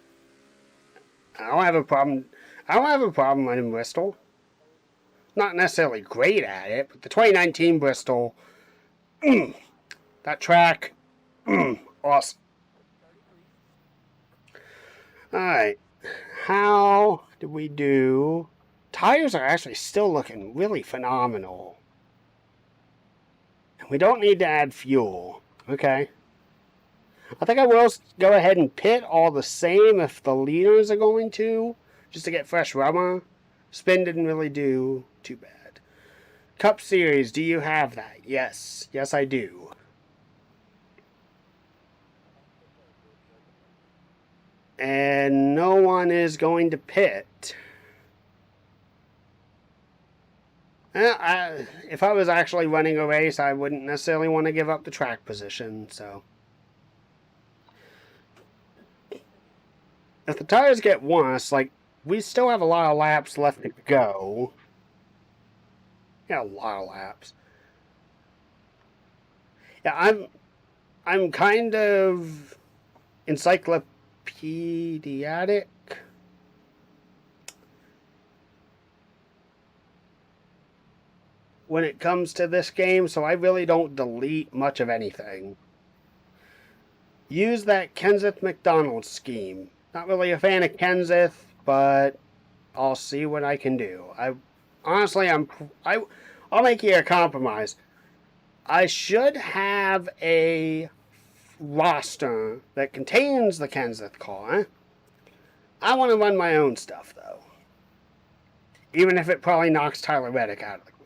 I don't have a problem. I don't have a problem running Bristol. Not necessarily great at it, but the 2019 Bristol, that track, awesome. Alright. How did we do? Tires are actually still looking really phenomenal. We don't need to add fuel. Okay. I think I will go ahead and pit all the same if the leaders are going to, just to get fresh rubber. Spin didn't really do too bad. Cup Series, do you have that? Yes. Yes, I do. And no one is going to pit. If I was actually running a race, I wouldn't necessarily want to give up the track position, so. If the tires get worse, like, we still have a lot of laps left to go. Yeah, a lot of laps. Yeah, I'm kind of encyclopedic. When it comes to this game, so I really don't delete much of anything. Use that Kenseth McDonald scheme. Not really a fan of Kenseth, but I'll see what I can do. I'll make you a compromise. I should have a roster that contains the Kenseth car. I want to run my own stuff, though. Even if it probably knocks Tyler Reddick out of the group.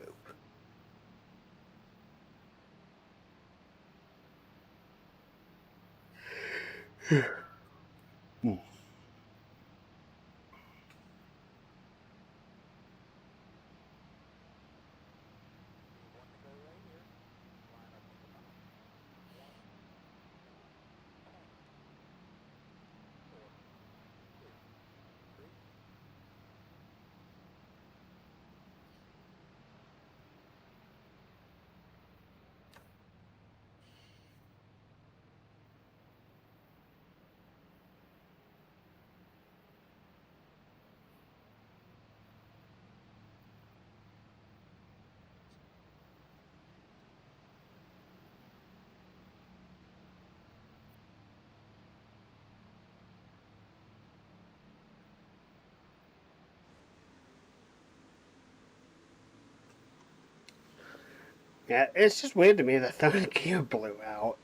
Yeah, it's just weird to me that the gear blew out.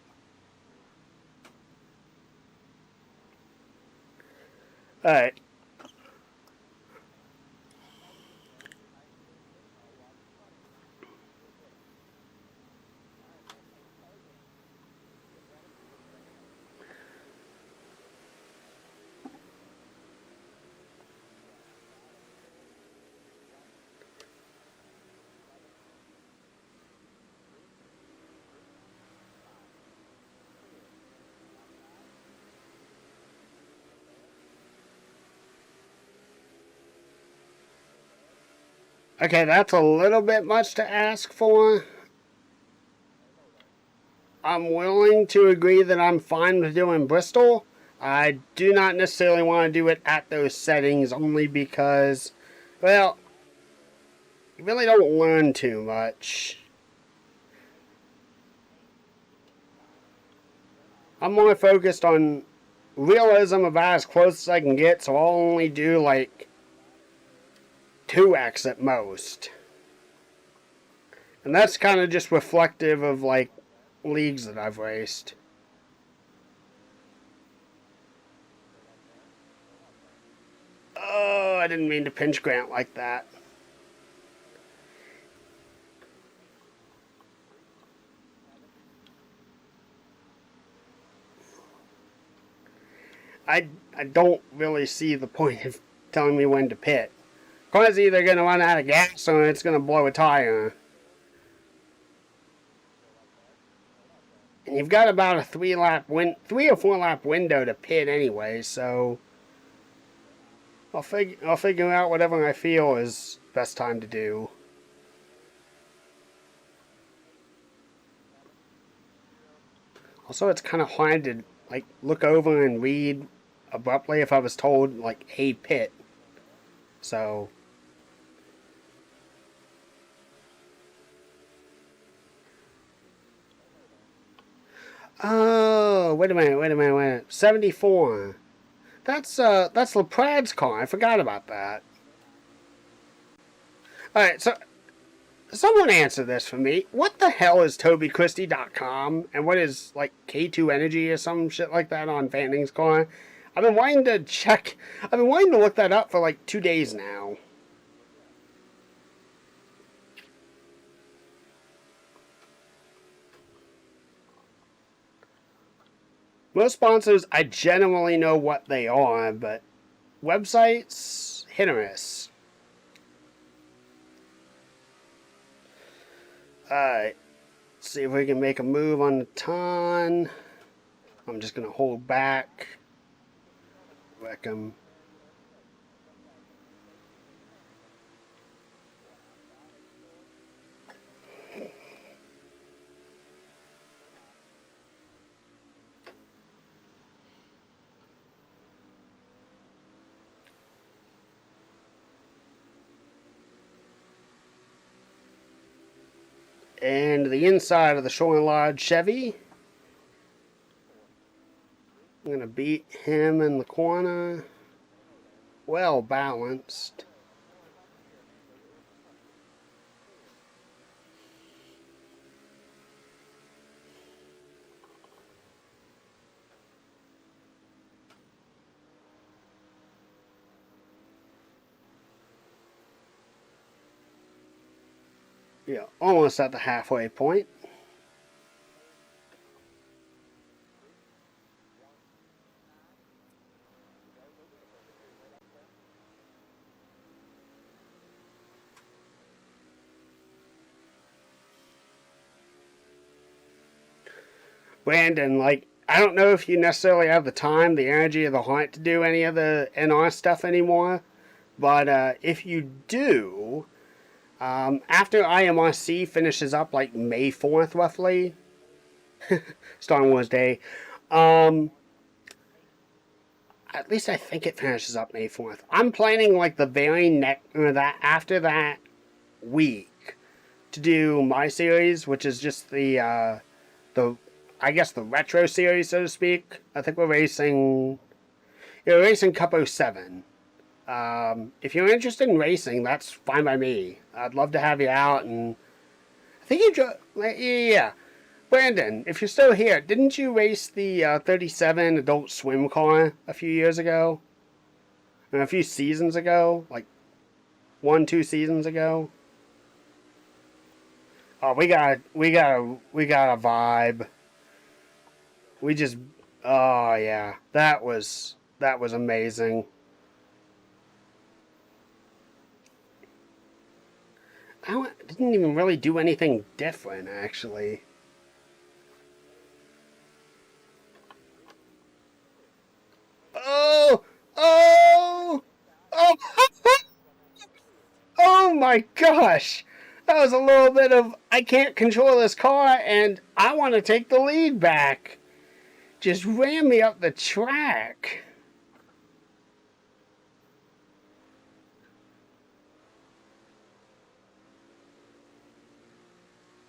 Alright. Okay, that's a little bit much to ask for. I'm willing to agree that I'm fine with doing Bristol. I do not necessarily want to do it at those settings only because, well, you really don't learn too much. I'm more focused on realism about as close as I can get, so I'll only do like 2x at most. And that's kind of just reflective of like leagues that I've raced. Oh, I didn't mean to pinch Grant like that. I don't really see the point of telling me when to pit. Car's either going to run out of gas or it's going to blow a tire. And you've got about a 3 or 4 lap window to pit anyway, so I'll figure out whatever I feel is best time to do. Also, it's kind of hard to like look over and read abruptly if I was told like, "Hey, pit." So oh, wait a minute. 74. That's LaPrad's car. I forgot about that. All right, so someone answer this for me. What the hell is TobyChristie.com and what is like K2 Energy or some shit like that on Fanning's car? I've been wanting to check. I've been wanting to look that up for like 2 days now. Most sponsors, I generally know what they are, but websites, hit or miss. Alright, see if we can make a move on the ton. I'm just going to hold back. Wreck him. And the inside of the Shoreline Lodge Chevy. I'm going to beat him in the corner. Well balanced. Yeah, almost at the halfway point. Brandon, like, I don't know if you necessarily have the time, the energy, or the heart to do any of the NR stuff anymore, but if you do, after IMRC finishes up like May 4th, roughly, Star Wars Day, um, at least I think it finishes up May 4th. I'm planning like the very next, or that after that week, to do my series, which is just the I guess the retro series, so to speak. I think we're racing. You're racing Cup 07. If you're interested in racing, that's fine by me. I'd love to have you out, and I think yeah. Brandon, if you're still here, didn't you race the 37 Adult Swim car a few years ago? Or a few seasons ago? Like 1, 2 seasons ago? Oh, we got a vibe. We just, oh yeah, that was amazing. I didn't even really do anything different, actually. Oh, oh, oh, oh my gosh! That was a little bit of I can't control this car and I want to take the lead back. Just ran me up the track.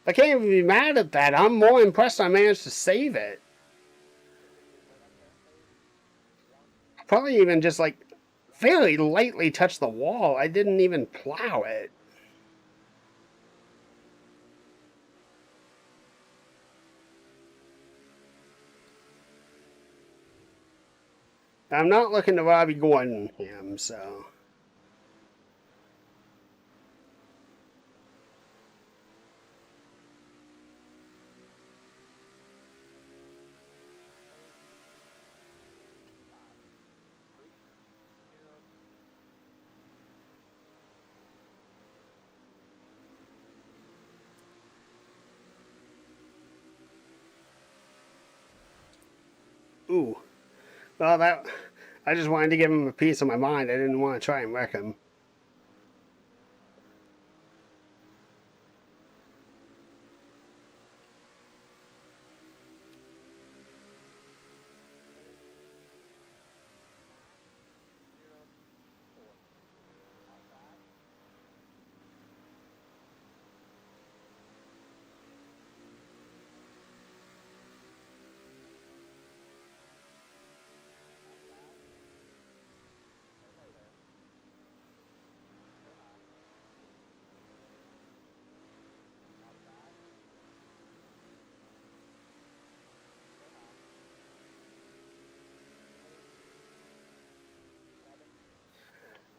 I can't even be mad at that. I'm more impressed I managed to save it. Probably even just like very lightly touched the wall. I didn't even plow it. I'm not looking to Robbie Gordon him, so. Ooh. Well, that. I just wanted to give him a piece of my mind. I didn't want to try and wreck him.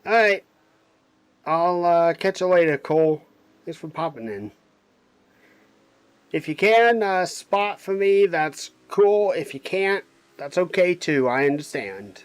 Alright. I'll catch you later, Cole. Thanks for popping in. If you can spot for me, that's cool. If you can't, that's okay too. I understand.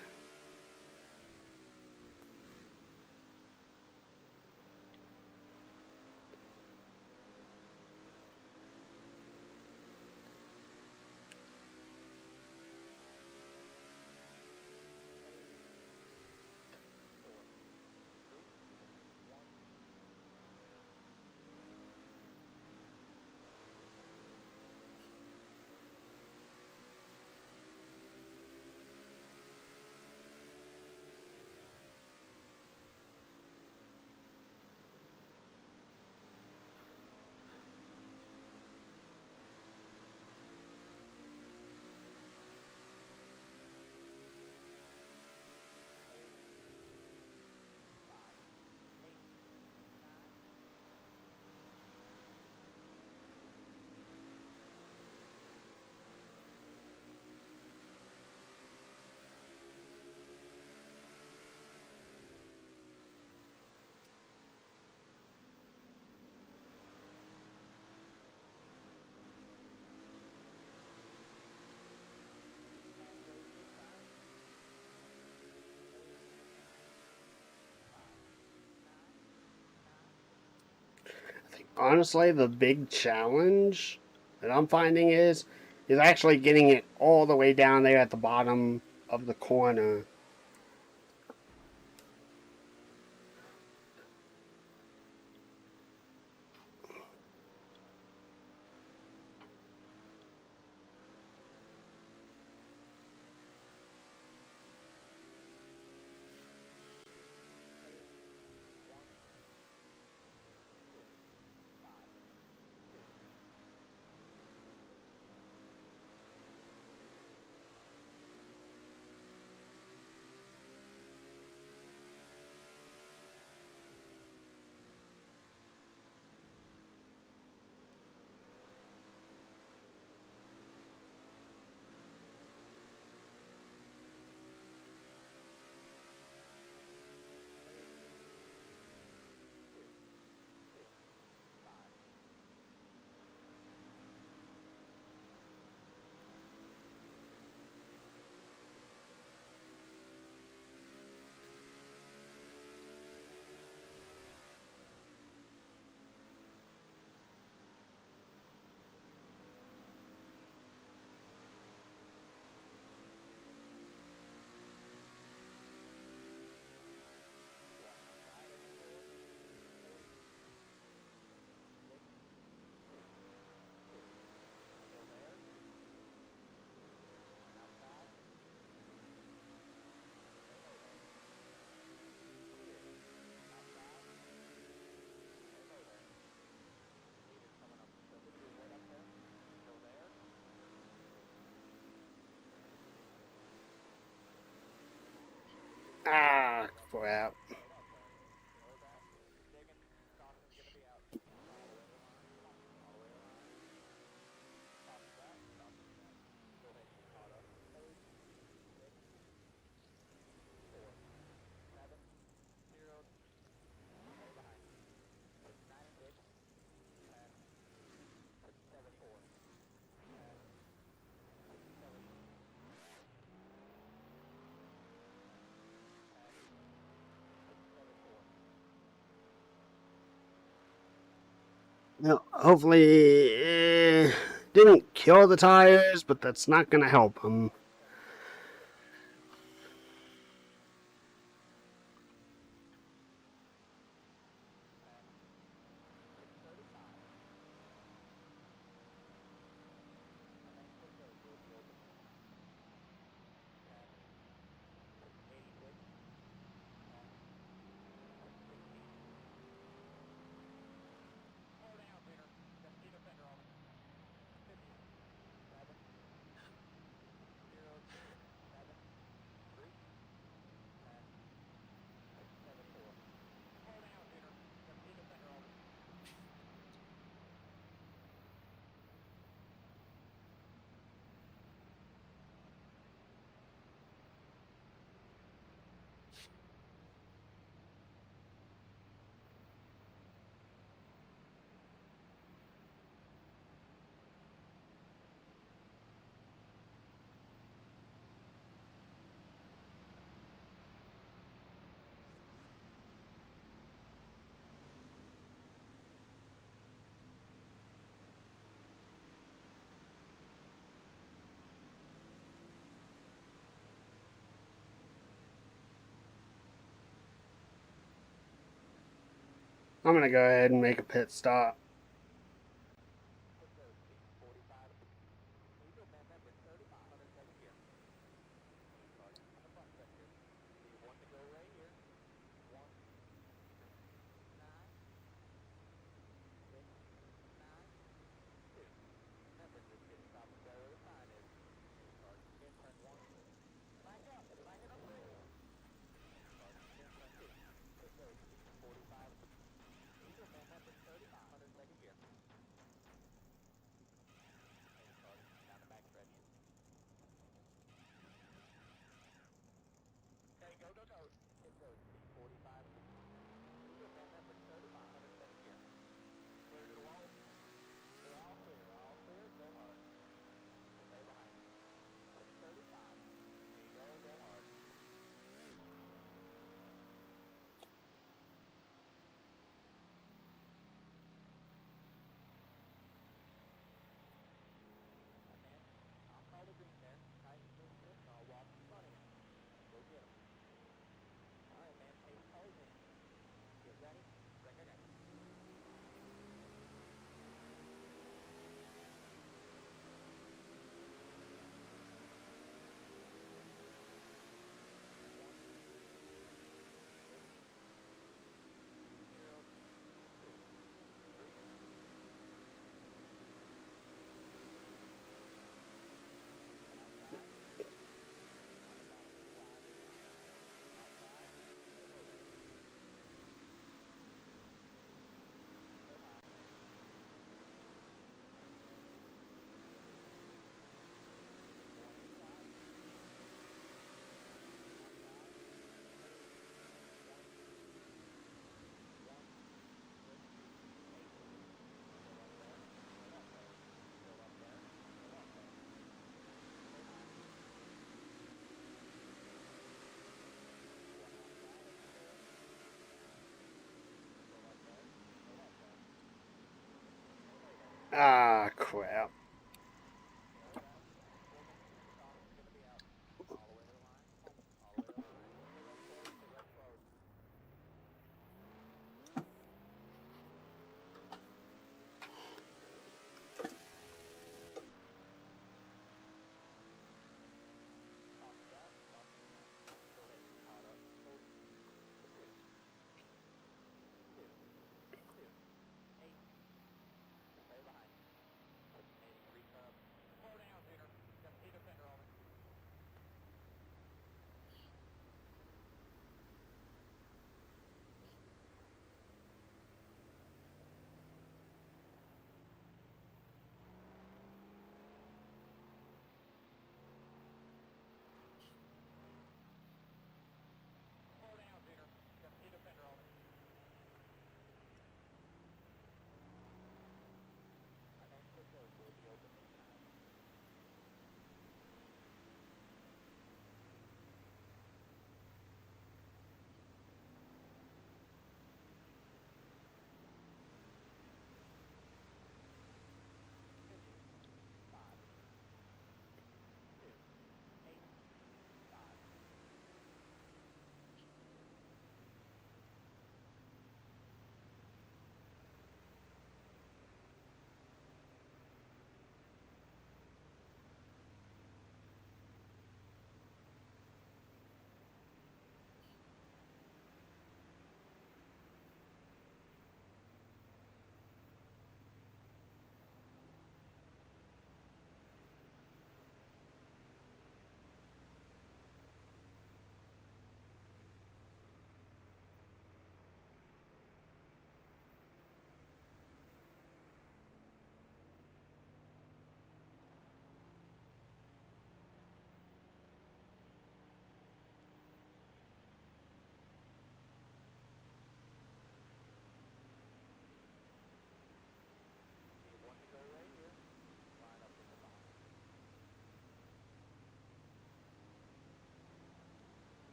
Honestly, the big challenge that I'm finding is actually getting it all the way down there at the bottom of the corner. Crap. Well, hopefully, didn't kill the tires, but that's not going to help them. I'm going to go ahead and make a pit stop. Ah, crap.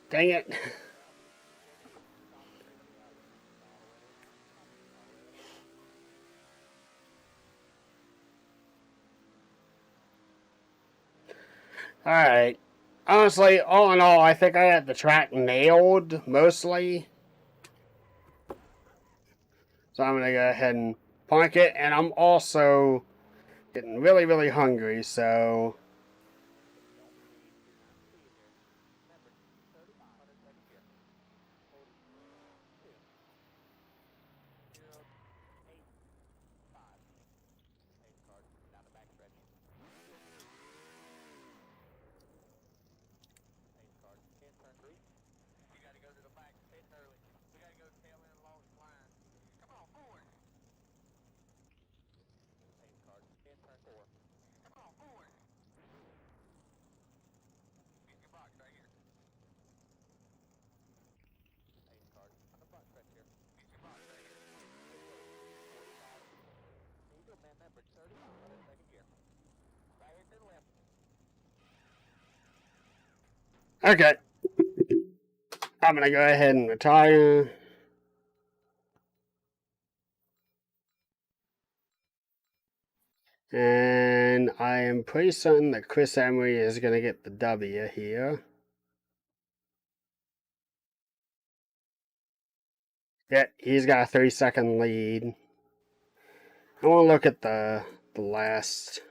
Dang it. Alright. Honestly, all in all, I think I had the track nailed mostly. So I'm going to go ahead and punk it. And I'm also getting really, really hungry. So okay. I'm going to go ahead and retire. And I am pretty certain that Chris Emery is going to get the W here. Yeah, he's got a 3-second lead. I want to look at the last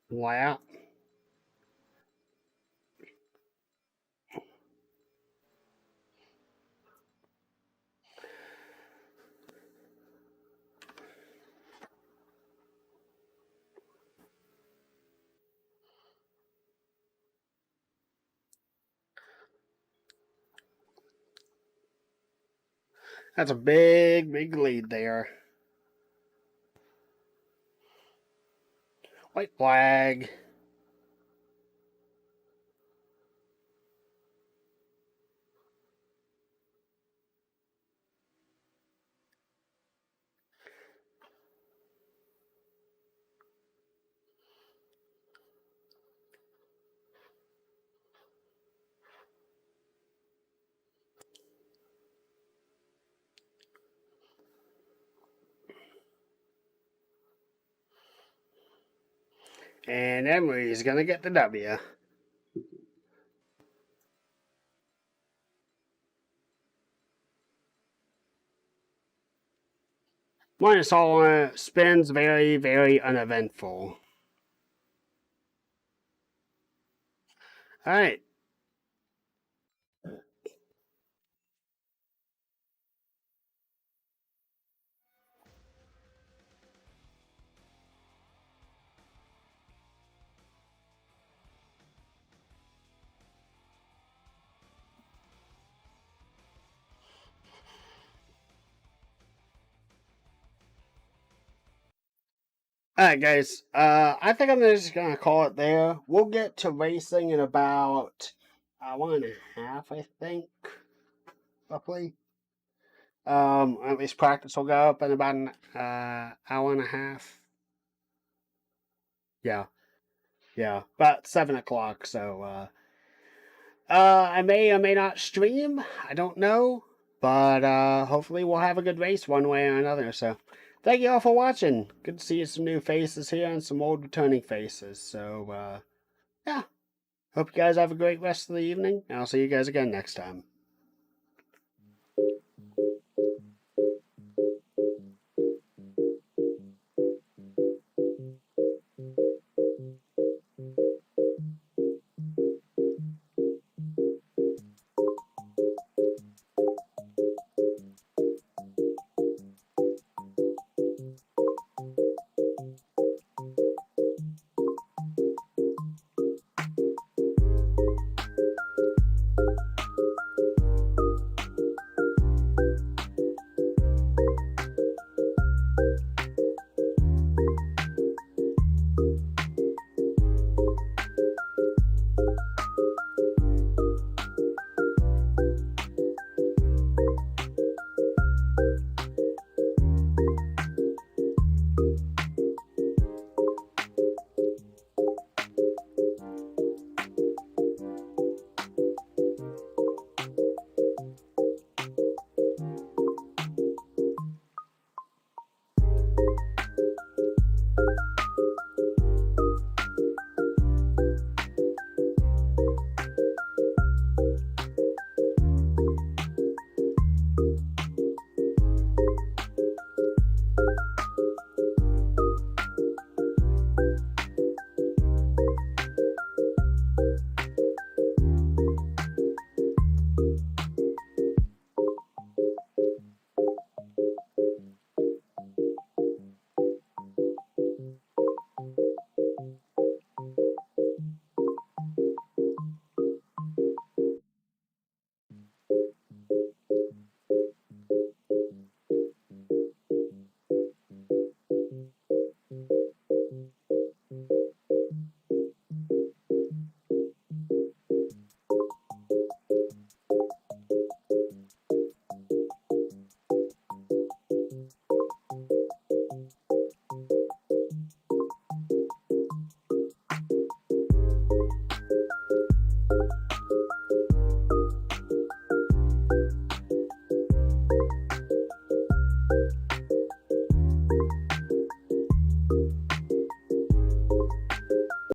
lap. That's a big, big lead there. White flag. And Emery's going to get the W. Minus all spins very, very uneventful. Alright. Alright, guys. I think I'm just going to call it there. We'll get to racing in about hour and a half, I think, roughly. At least practice will go up in about an hour and a half. Yeah, yeah, about 7 o'clock. So, I may or may not stream. I don't know, but hopefully we'll have a good race one way or another. So, thank you all for watching. Good to see some new faces here and some old returning faces. So, yeah, hope you guys have a great rest of the evening, and I'll see you guys again next time.